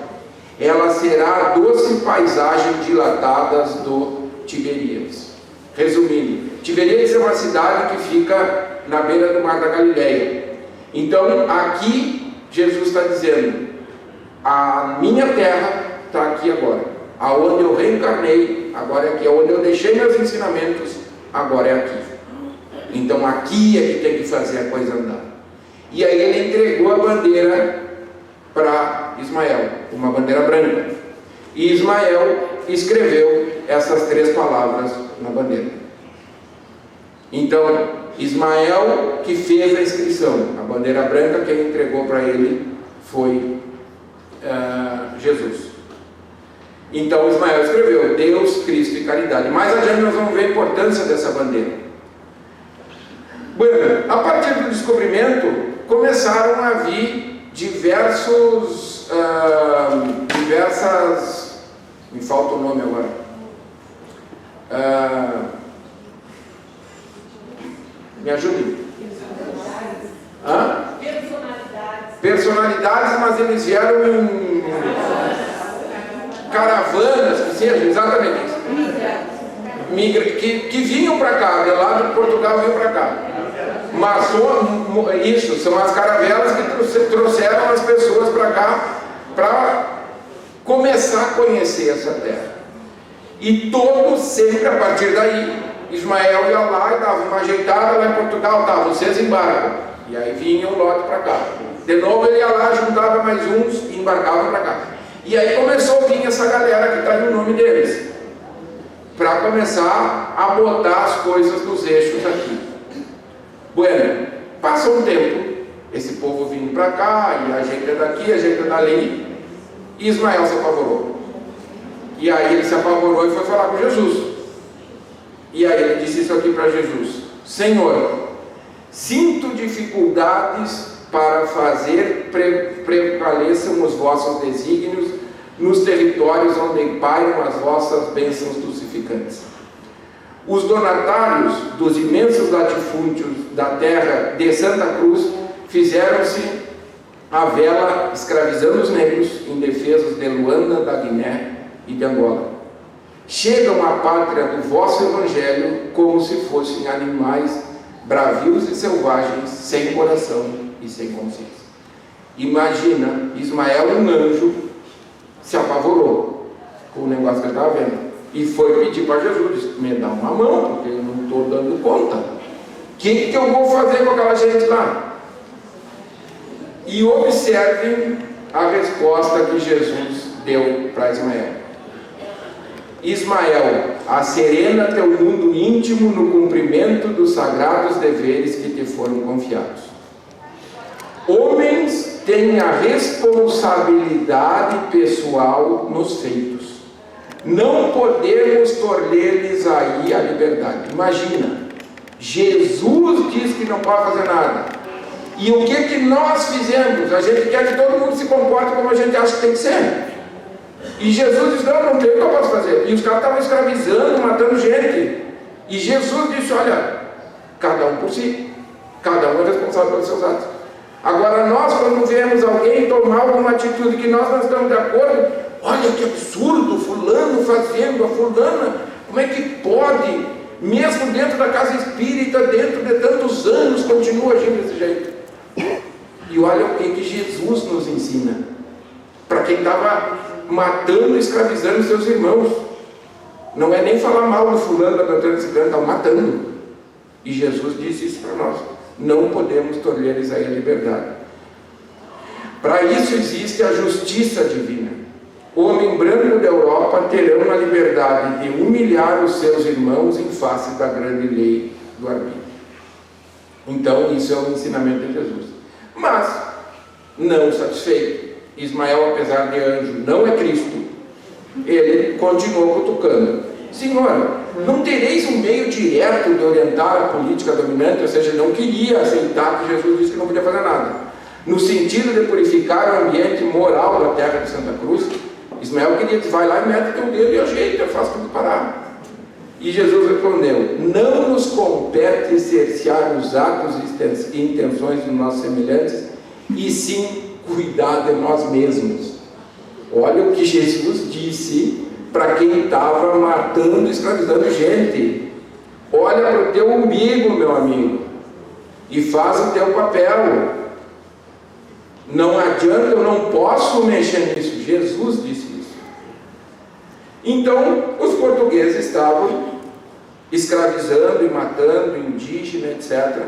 [SPEAKER 2] Ela será a doce paisagem dilatadas do Tiberíades. Resumindo, Tiberíades é uma cidade que fica na beira do Mar da Galileia. Então, aqui, Jesus está dizendo: a minha terra está aqui agora. Aonde eu reencarnei, agora é aqui. Aonde eu deixei meus ensinamentos, agora é aqui. Então aqui é que tem que fazer a coisa andar. E aí ele entregou a bandeira para Ismael, uma bandeira branca. E Ismael escreveu essas 3 palavras na bandeira. Então, Ismael que fez a inscrição, a bandeira branca, quem entregou para ele foi Jesus. Então Ismael escreveu Deus, Cristo e caridade. Mais adiante nós vamos ver a importância dessa bandeira. Bueno, a partir do descobrimento começaram a vir diversas, me falta o nome agora, me ajudem. Personalidades, mas eles vieram em caravanas, que seja, exatamente isso. Que vinham para cá, de lá de Portugal vinham para cá. Mas isso, são as caravelas que trouxeram as pessoas para cá para começar a conhecer essa terra. E todos, sempre a partir daí, Ismael ia lá e dava uma ajeitada lá em Portugal, tá, vocês embarcam. E aí vinha um lote para cá. De novo ele ia lá, juntava mais uns e embarcava para cá. E aí começou a vir essa galera que está aí no nome deles, para começar a botar as coisas nos eixos aqui. Bueno, passa um tempo, esse povo vindo para cá, e ajeita daqui, ajeita dali, e Ismael se apavorou. E aí ele se apavorou e foi falar com Jesus. E aí ele disse isso aqui para Jesus: Senhor, sinto dificuldades para fazer prevaleçam os vossos desígnios nos territórios onde pairam as vossas bênçãos dulcificantes. Os donatários dos imensos latifúndios da terra de Santa Cruz fizeram-se à vela escravizando os negros indefesos de Luanda, da Guiné e de Angola. Chegam à pátria do vosso evangelho como se fossem animais bravios e selvagens, sem coração e sem consciência. Imagina, Ismael, um anjo, se apavorou com o negócio que ele estava vendo e foi pedir para Jesus: disse, me dá uma mão, porque eu não estou dando conta. O que eu vou fazer com aquela gente lá? E observem a resposta que Jesus deu para Ismael. Ismael, acerena teu mundo íntimo no cumprimento dos sagrados deveres que te foram confiados. Homens têm a responsabilidade pessoal nos feitos. Não podemos tolher-lhes aí a liberdade. Imagina, Jesus diz que não pode fazer nada. E o que nós fizemos? A gente quer que todo mundo se comporte como a gente acha que tem que ser. E Jesus diz: não tem o que eu posso fazer. E os caras estavam escravizando, matando gente. E Jesus disse: olha, cada um por si, cada um é responsável pelos seus atos. Agora nós, quando vemos alguém tomar alguma atitude que nós não estamos de acordo, olha que absurdo, fulano fazendo, a fulana, como é que pode, mesmo dentro da casa espírita, dentro de tantos anos, continua agindo desse jeito? E olha o que Jesus nos ensina, para quem estava matando e escravizando seus irmãos. Não é nem falar mal do fulano, da doutora cigana, estão matando. E Jesus disse isso para nós: não podemos tolher-lhes aí a liberdade. Para isso existe a justiça divina. O homem branco da Europa terão a liberdade de humilhar os seus irmãos em face da grande lei do arbítrio. Então isso é o ensinamento de Jesus. Mas, não satisfeito, Ismael, apesar de anjo, não é Cristo. Ele continuou cutucando: Senhor, não tereis um meio direto de orientar a política dominante? Ou seja, não queria aceitar que Jesus disse que não podia fazer nada, no sentido de purificar o ambiente moral da terra de Santa Cruz. Ismael queria dizer: vai lá e mete teu dedo e ajeita, faz tudo parar. E Jesus respondeu: não nos compete cercear os atos e intenções dos nossos semelhantes, e sim cuidar de nós mesmos. Olha o que Jesus disse para quem estava matando e escravizando gente: olha para o teu umbigo, meu amigo, e faz o teu papel. Não adianta, eu não posso mexer nisso. Jesus disse isso. Então os portugueses estavam escravizando e matando indígena, etc.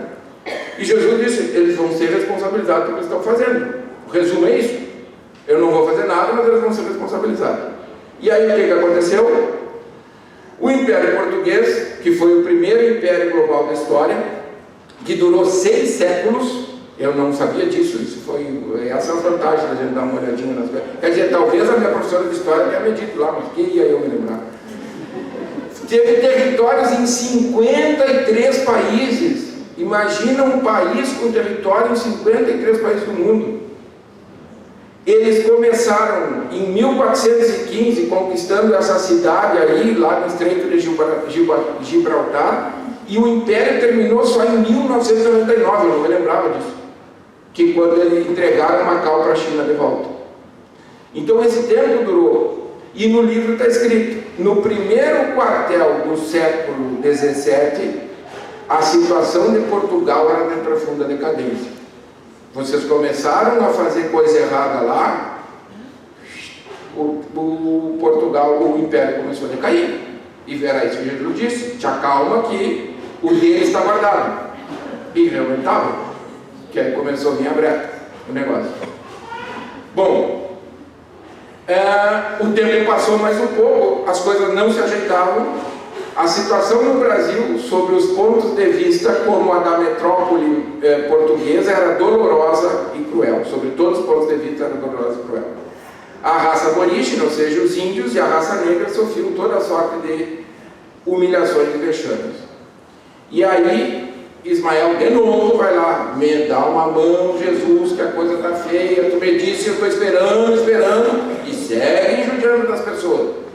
[SPEAKER 2] E Jesus disse, eles vão ser responsabilizados pelo que estão fazendo. O resumo é isso. Eu não vou fazer nada, mas eles vão ser responsabilizados. E aí o que aconteceu? O Império Português, que foi o primeiro império global da história, que durou 6 séculos, eu não sabia disso, essa é a vantagem da gente dar uma olhadinha nas coisas. Quer dizer, talvez a minha professora de história tenha me dito lá, mas quem ia eu me lembrar? Teve territórios em 53 países. Imagina um país com território em 53 países do mundo. Eles começaram em 1415 conquistando essa cidade aí, lá no Estreito de Gibraltar, e o Império terminou só em 1999, eu não me lembrava disso, que quando eles entregaram Macau para a China de volta. Então esse tempo durou, e no livro está escrito, no primeiro quartel do século XVII, a situação de Portugal era de profunda decadência. Vocês começaram a fazer coisa errada lá, o Império começou a decair. E era isso que Jesus disse, te acalma que o dele está guardado. E realmente estava, que aí começou a vir aberto o negócio. Bom, o tempo passou mais um pouco, as coisas não se ajeitavam. A situação no Brasil, sobre os pontos de vista, como a da metrópole portuguesa, era dolorosa e cruel. Sobre todos os pontos de vista, era dolorosa e cruel. A raça aborígene, ou seja, os índios, e a raça negra sofriam toda sorte de humilhações e vexames. E aí, Ismael de novo vai lá, me dá uma mão, Jesus, que a coisa está feia, tu me disse, eu estou esperando, e segue judiando das pessoas.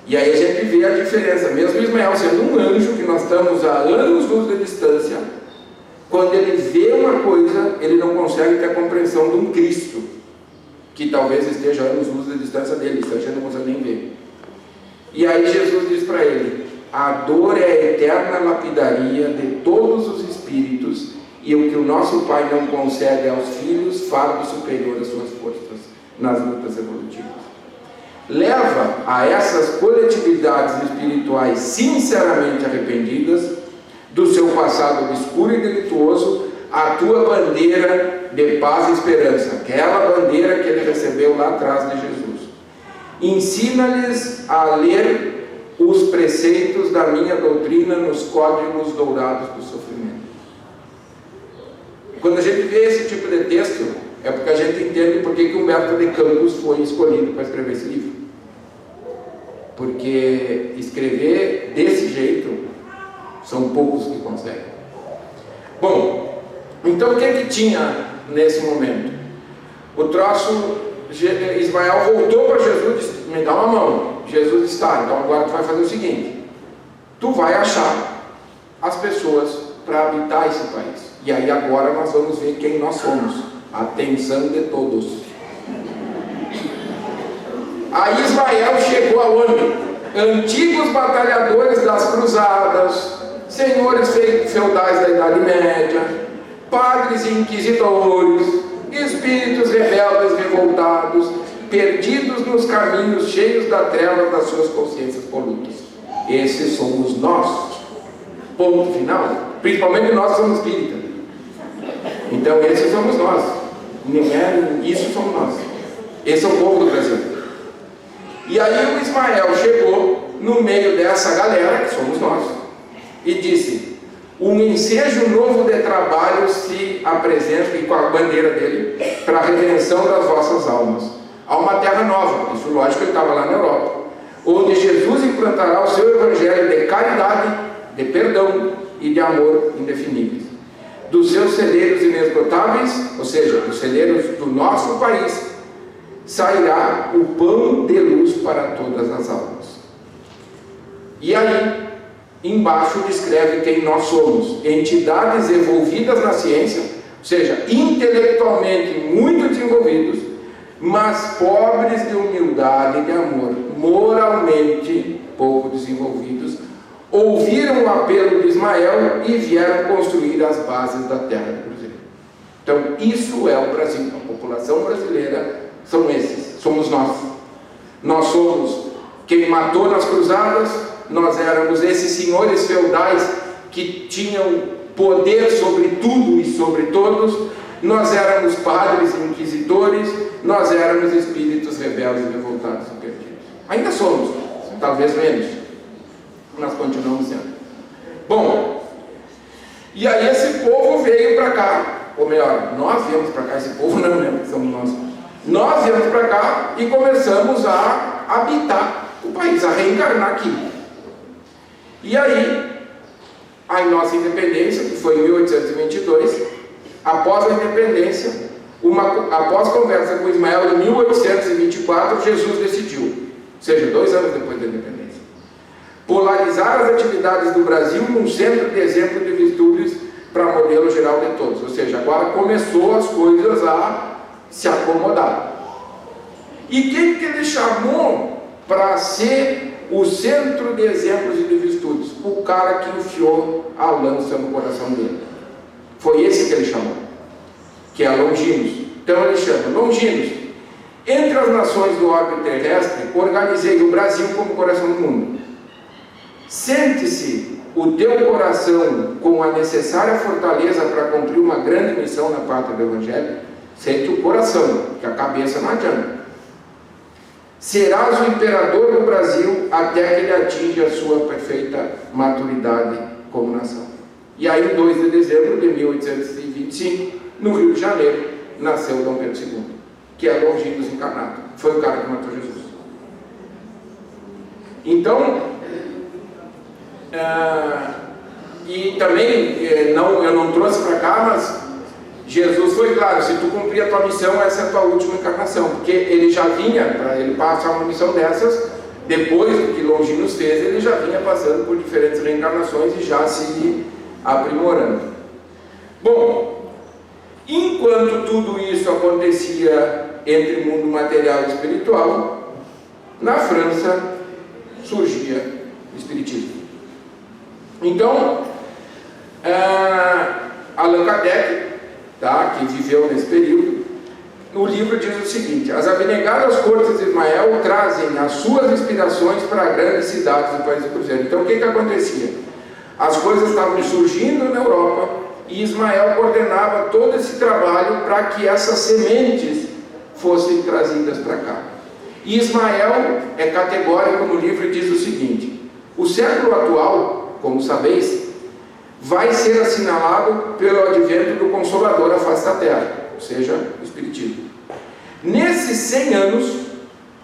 [SPEAKER 2] E aí a gente vê a diferença, mesmo Ismael sendo um anjo, que nós estamos a anos-luz de distância, quando ele vê uma coisa, ele não consegue ter a compreensão de um Cristo, que talvez esteja a anos-luz de distância dele, isso a gente não consegue nem ver. E aí Jesus diz para ele, a dor é a eterna lapidaria de todos os espíritos, e o que o nosso Pai não concede aos filhos, fardo superior às suas forças, nas lutas evolutivas. Leva a essas coletividades espirituais sinceramente arrependidas do seu passado obscuro e delituoso a tua bandeira de paz e esperança, aquela bandeira que ele recebeu lá atrás de Jesus. Ensina-lhes a ler os preceitos da minha doutrina nos códigos dourados do sofrimento. Quando a gente vê esse tipo de texto, é porque a gente entende por que Humberto de Campos foi escolhido para escrever esse livro. Porque escrever desse jeito, são poucos que conseguem. Bom, então o que tinha nesse momento? O troço, Ismael voltou para Jesus e disse, me dá uma mão. Jesus disse, tá, então agora tu vai fazer o seguinte, tu vai achar as pessoas para habitar esse país. E aí agora nós vamos ver quem nós somos. Atenção de todos. Aí Ismael chegou aonde? Antigos batalhadores das cruzadas, senhores feudais da Idade Média, padres e inquisidores, espíritos rebeldes revoltados, perdidos nos caminhos cheios da treva das suas consciências polutas. Esses somos nós. Ponto final. Principalmente nós que somos espíritas. Então esses somos nós. Isso somos nós. Esse é o povo do Brasil. E aí o Ismael chegou no meio dessa galera, que somos nós, e disse, um ensejo novo de trabalho se apresenta, e com a bandeira dele, para a redenção das vossas almas. Há uma terra nova, isso lógico que ele estava lá na Europa, onde Jesus implantará o seu evangelho de caridade, de perdão e de amor indefiníveis. Dos seus celeiros inesgotáveis, ou seja, dos celeiros do nosso país, sairá o pão de luz para todas as almas. E aí, embaixo descreve quem nós somos: entidades envolvidas na ciência, ou seja, intelectualmente muito desenvolvidos, mas pobres de humildade e de amor, moralmente pouco desenvolvidos, ouviram o apelo de Ismael e vieram construir as bases da terra do Cruzeiro. Então, isso é o Brasil, a população brasileira. São esses, somos nós. Nós somos quem matou nas cruzadas, nós éramos esses senhores feudais que tinham poder sobre tudo e sobre todos, nós éramos padres inquisidores, nós éramos espíritos rebeldes, revoltados e perdidos. Ainda somos, talvez menos, nós continuamos sendo. Bom, e aí esse povo veio para cá, ou melhor, nós viemos para cá, esse povo não, né, porque somos nós. Nós viemos para cá e começamos a habitar o país, a reencarnar aqui. E aí, a nossa independência, que foi em 1822, após a independência, após conversa com Ismael em 1824, Jesus decidiu, ou seja, 2 anos depois da independência, polarizar as atividades do Brasil num centro de exemplo de virtudes para modelo geral de todos. Ou seja, agora começou as coisas a se acomodar. E quem que ele chamou para ser o centro de exemplos e de virtudes? O cara que enfiou a lança no coração dele. Foi esse que ele chamou, que é Longinos. Então ele chama Longinos. Entre as nações do orbe terrestre, organizei o Brasil como coração do mundo. Sente-se o teu coração com a necessária fortaleza para cumprir uma grande missão na pátria do Evangelho. Sente o coração, que a cabeça não adianta. Serás o imperador do Brasil até que ele atinja a sua perfeita maturidade como nação. E aí, em 2 de dezembro de 1825, no Rio de Janeiro, nasceu Dom Pedro II, que é Longinos encarnado. Foi o cara que matou Jesus. Então, e também, eu não trouxe para cá, mas Jesus foi claro: se tu cumprir a tua missão, essa é a tua última encarnação, porque ele já vinha, para ele passar uma missão dessas, depois do que Longinos fez, ele já vinha passando por diferentes reencarnações e já se aprimorando. Bom, enquanto tudo isso acontecia entre mundo material e espiritual, na França surgia o Espiritismo. Então, Allan Kardec, que viveu nesse período, no livro diz o seguinte: as abnegadas cortes de Ismael trazem as suas inspirações para grandes cidades do país do Cruzeiro. Então o que acontecia? As coisas estavam surgindo na Europa e Ismael coordenava todo esse trabalho para que essas sementes fossem trazidas para cá. E Ismael é categórico no livro e diz o seguinte: o século atual, como sabeis, vai ser assinalado pelo advento do Consolador à face da terra, ou seja, o Espiritismo. Nesses 100 anos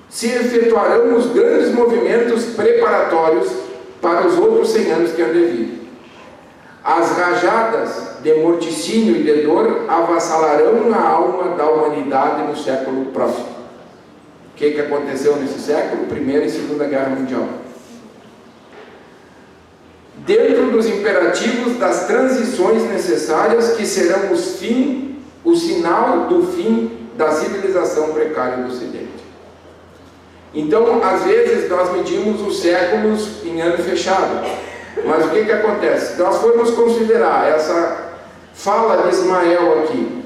[SPEAKER 2] se efetuarão os grandes movimentos preparatórios para os outros 100 anos que hão de vir. As rajadas de morticínio e de dor avassalarão a alma da humanidade no século próximo. O que aconteceu nesse século? Primeira e Segunda Guerra Mundial. Dentro dos imperativos das transições necessárias que serão o sinal do fim da civilização precária do Ocidente. Então, às vezes, nós medimos os séculos em ano fechado. Mas o que acontece? Se nós formos considerar essa fala de Ismael aqui,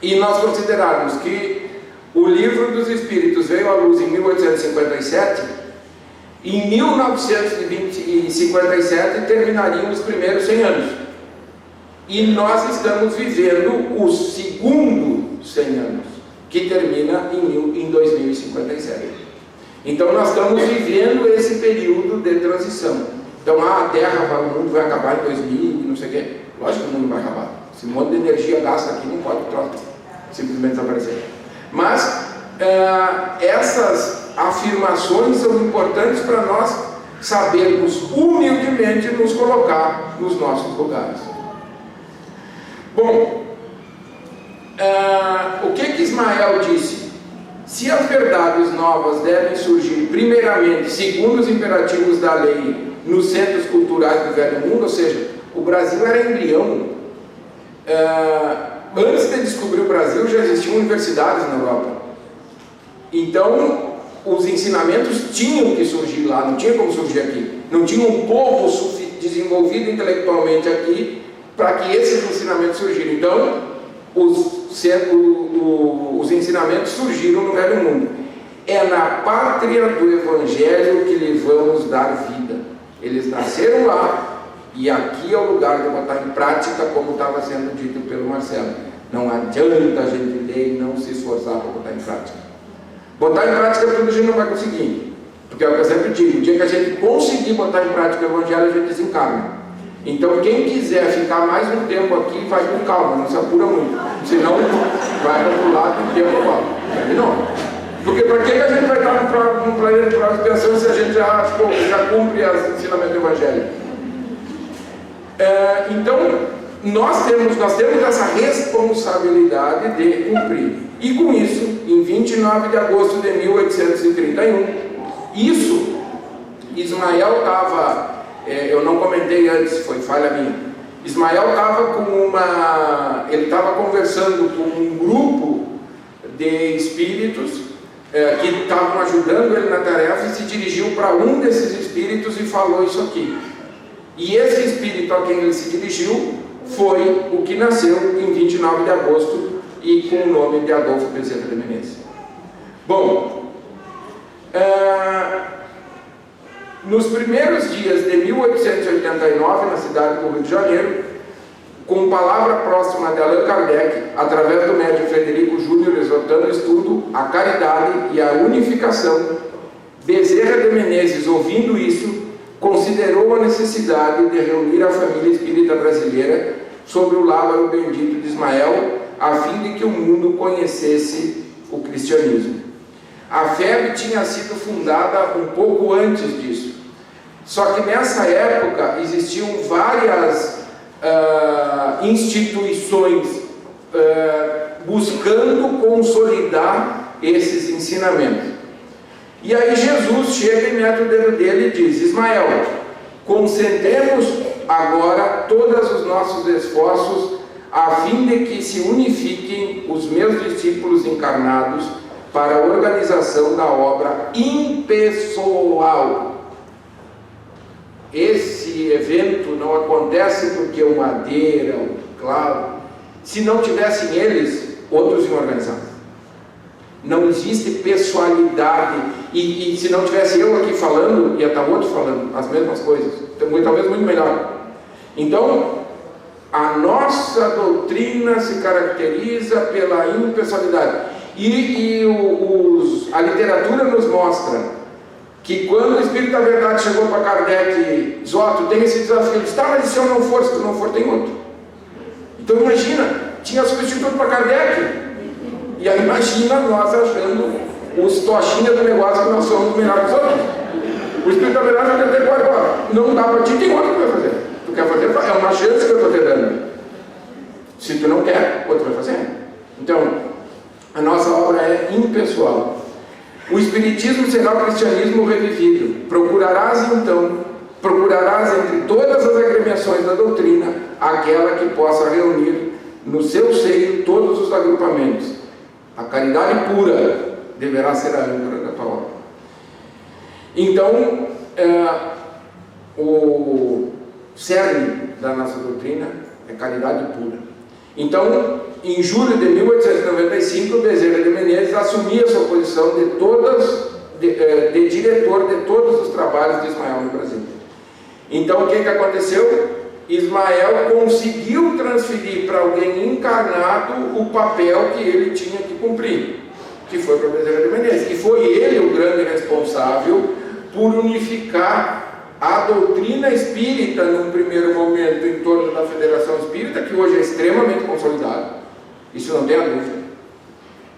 [SPEAKER 2] e nós considerarmos que o Livro dos Espíritos veio à luz em 1857, em 1957 terminariam os primeiros 100 anos. E nós estamos vivendo o segundo 100 anos, que termina em 2057. Então nós estamos vivendo esse período de transição. Então a Terra, o mundo vai acabar em 2000 e não sei o quê. Lógico que o mundo vai acabar. Esse monte de energia gasta aqui não pode simplesmente desaparecer. Mas essas afirmações são importantes para nós sabermos humildemente nos colocar nos nossos lugares. Bom, o que Ismael disse? Se as verdades novas devem surgir primeiramente segundo os imperativos da lei nos centros culturais do Velho Mundo, ou seja, o Brasil era embrião. Antes de descobrir o Brasil já existiam universidades na Europa. Então os ensinamentos tinham que surgir lá, não tinha como surgir aqui. Não tinha um povo desenvolvido intelectualmente aqui para que esses ensinamentos surgiram. Então os ensinamentos surgiram no Velho Mundo. É na pátria do Evangelho que lhe vamos dar vida. Eles nasceram lá e aqui é o lugar de botar em prática, como estava sendo dito pelo Marcelo. Não adianta a gente ler e não se esforçar para botar em prática. Botar em prática tudo a gente não vai conseguir, porque é o que eu sempre digo: o dia que a gente conseguir botar em prática o Evangelho, a gente desencarna. Então quem quiser ficar mais um tempo aqui, vai com calma, não se apura muito, senão vai para o lado do tempo igual. Não. Porque para que a gente vai estar no planeta próximo pensando se a gente já cumpre os ensinamentos do Evangelho? Então, nós temos essa responsabilidade de cumprir. E com isso, em 29 de agosto de 1831, Ismael estava, eu não comentei antes, foi falha minha. Ismael estava ele estava conversando com um grupo de espíritos que estavam ajudando ele na tarefa, e se dirigiu para um desses espíritos e falou isso aqui. E esse espírito a quem ele se dirigiu foi o que nasceu em 29 de agosto e com o nome de Adolfo Bezerra de Menezes. Bom, nos primeiros dias de 1889, na cidade do Rio de Janeiro, com palavra próxima de Allan Kardec, através do médium Frederico Júnior, exortando o estudo, a caridade e a unificação, Bezerra de Menezes, ouvindo isso, considerou a necessidade de reunir a família espírita brasileira sobre o lábaro bendito de Ismael, a fim de que o mundo conhecesse o cristianismo. A FEB tinha sido fundada um pouco antes disso, só que nessa época existiam várias instituições buscando consolidar esses ensinamentos. E aí Jesus chega e mete o dedo dele e diz: Ismael, concentremos agora todos os nossos esforços a fim de que se unifiquem os meus discípulos encarnados para a organização da obra impessoal. Esse evento não acontece porque o Madeira, o Cláudio, se não tivessem eles, outros iam organizar. Não existe pessoalidade, e se não tivesse eu aqui falando, ia estar outro falando as mesmas coisas, talvez muito melhor. Então, a nossa doutrina se caracteriza pela impessoalidade, a literatura nos mostra que quando o Espírito da Verdade chegou para Kardec, diz: ó, tu tem esse desafio. Ele disse: tá, mas e se eu não for? Se tu não for, tem outro. Então imagina, tinha substituto para Kardec. E aí imagina nós achando os tochinhas do negócio que nós somos melhores que os outros. O Espírito da Verdade vai dizer: agora, não dá para ti, tem outro que vai fazer. Tu quer fazer? É uma chance que eu estou te dando. Se tu não quer, outro vai fazer. Então, a nossa obra é impessoal. O Espiritismo será o cristianismo revivido. Procurarás entre todas as agremiações da doutrina, aquela que possa reunir no seu seio todos os agrupamentos. A caridade pura deverá ser a âncora da tua obra. Então, o cerne da nossa doutrina é caridade pura. Então, em julho de 1895, Bezerra de Menezes assumia sua posição de diretor de todos os trabalhos de Ismael no Brasil. Então, o que aconteceu? Ismael conseguiu transferir para alguém encarnado o papel que ele tinha que cumprir, que foi para Bezerra de Menezes. E foi ele o grande responsável por unificar a doutrina espírita, num primeiro momento, em torno da Federação Espírita, que hoje é extremamente consolidada. Isso não tem a dúvida.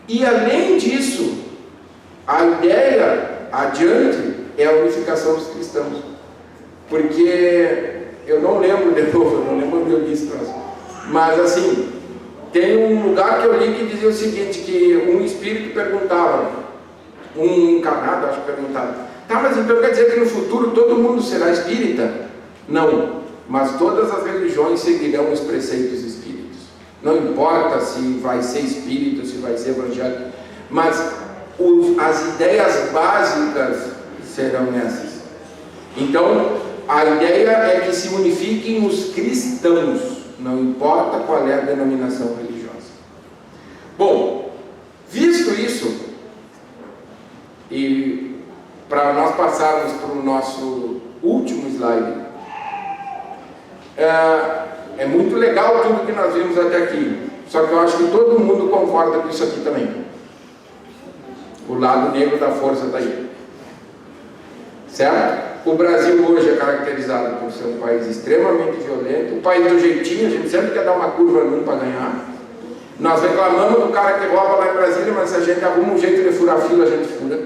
[SPEAKER 2] E além disso, a ideia adiante é a unificação dos cristãos. Porque eu não lembro de novo, eu não lembro onde eu disse, mas assim, tem um lugar que eu li que dizia o seguinte, que um espírito perguntava, um encarnado acho que perguntava: tá, mas então quer dizer que no futuro todo mundo será espírita? Não, mas todas as religiões seguirão os preceitos espíritas. Não importa se vai ser espírita, se vai ser evangélico, mas as ideias básicas serão essas. Então, a ideia é que se unifiquem os cristãos, não importa qual é a denominação religiosa. Bom, visto isso, e para nós passarmos para o nosso último slide. É muito legal tudo que nós vimos até aqui, só que eu acho que todo mundo concorda com isso aqui também. O lado negro da força está aí. Certo? O Brasil hoje é caracterizado por ser um país extremamente violento, o país do jeitinho, a gente sempre quer dar uma curva num para ganhar. Nós reclamamos do cara que rouba lá em Brasília, mas se a gente arruma um jeito de furar fila, a gente fura.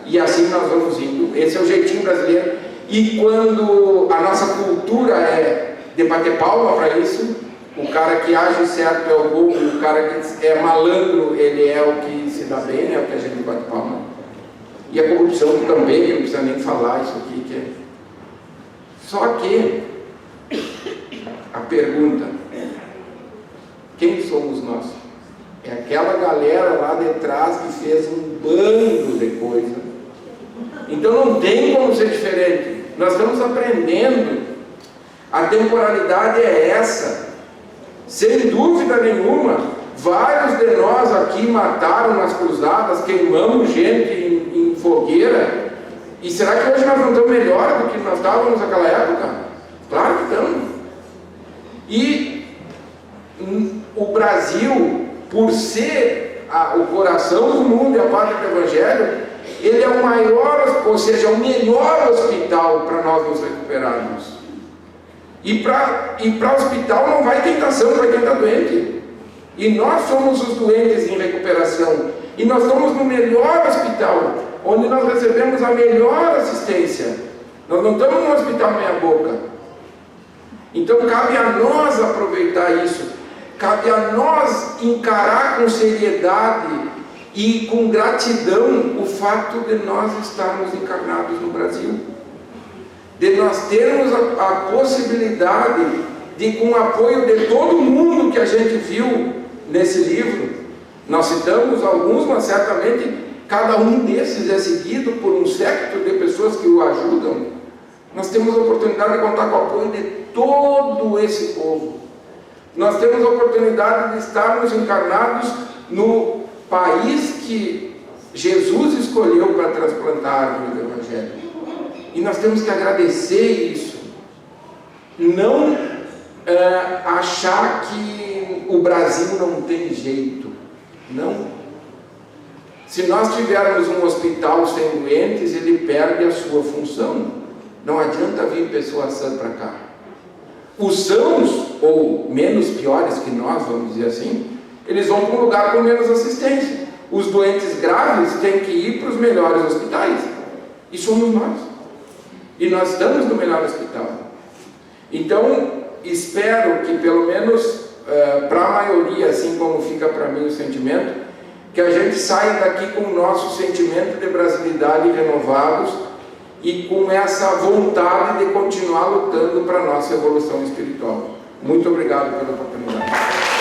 [SPEAKER 2] E assim nós vamos indo. Esse é o jeitinho brasileiro. E quando a nossa cultura é de bater palma para isso, o cara que age certo é o bom, o cara que é malandro, ele é o que se dá bem, é o que a gente bate palma. E a corrupção também, não precisa nem falar isso aqui, que é. Só que a pergunta, quem somos nós? É aquela galera lá de trás que fez um bando de coisa. Então não tem como ser diferente. Nós estamos aprendendo. A temporalidade é essa. Sem dúvida nenhuma, vários de nós aqui mataram nas cruzadas, queimamos gente em fogueira. E será que hoje nós não estamos melhor do que nós estávamos naquela época? Claro que estamos. E o Brasil, por ser o coração do mundo e a pátria do Evangelho, ele é o maior, ou seja, o melhor hospital para nós nos recuperarmos. E para o hospital não vai quem está são, vai quem está doente. E nós somos os doentes em recuperação. E nós estamos no melhor hospital, onde nós recebemos a melhor assistência. Nós não estamos no hospital meia boca. Então cabe a nós aproveitar isso. Cabe a nós encarar com seriedade e com gratidão o fato de nós estarmos encarnados no Brasil. De nós termos a possibilidade de, com o apoio de todo mundo que a gente viu nesse livro, nós citamos alguns, mas certamente cada um desses é seguido por um séquito de pessoas que o ajudam. Nós temos a oportunidade de contar com o apoio de todo esse povo. Nós temos a oportunidade de estarmos encarnados no país que Jesus escolheu para transplantar a árvore do Evangelho. E nós temos que agradecer isso. Não achar que o Brasil não tem jeito. Não. Se nós tivermos um hospital sem doentes, ele perde a sua função. Não adianta vir pessoa sã para cá. Os sãos, ou menos piores que nós, vamos dizer assim, eles vão para um lugar com menos assistência. Os doentes graves têm que ir para os melhores hospitais. E somos nós. E nós estamos no melhor hospital. Então, espero que pelo menos para a maioria, assim como fica para mim o sentimento, que a gente saia daqui com o nosso sentimento de brasilidade renovados e com essa vontade de continuar lutando para a nossa evolução espiritual. Muito obrigado pela oportunidade.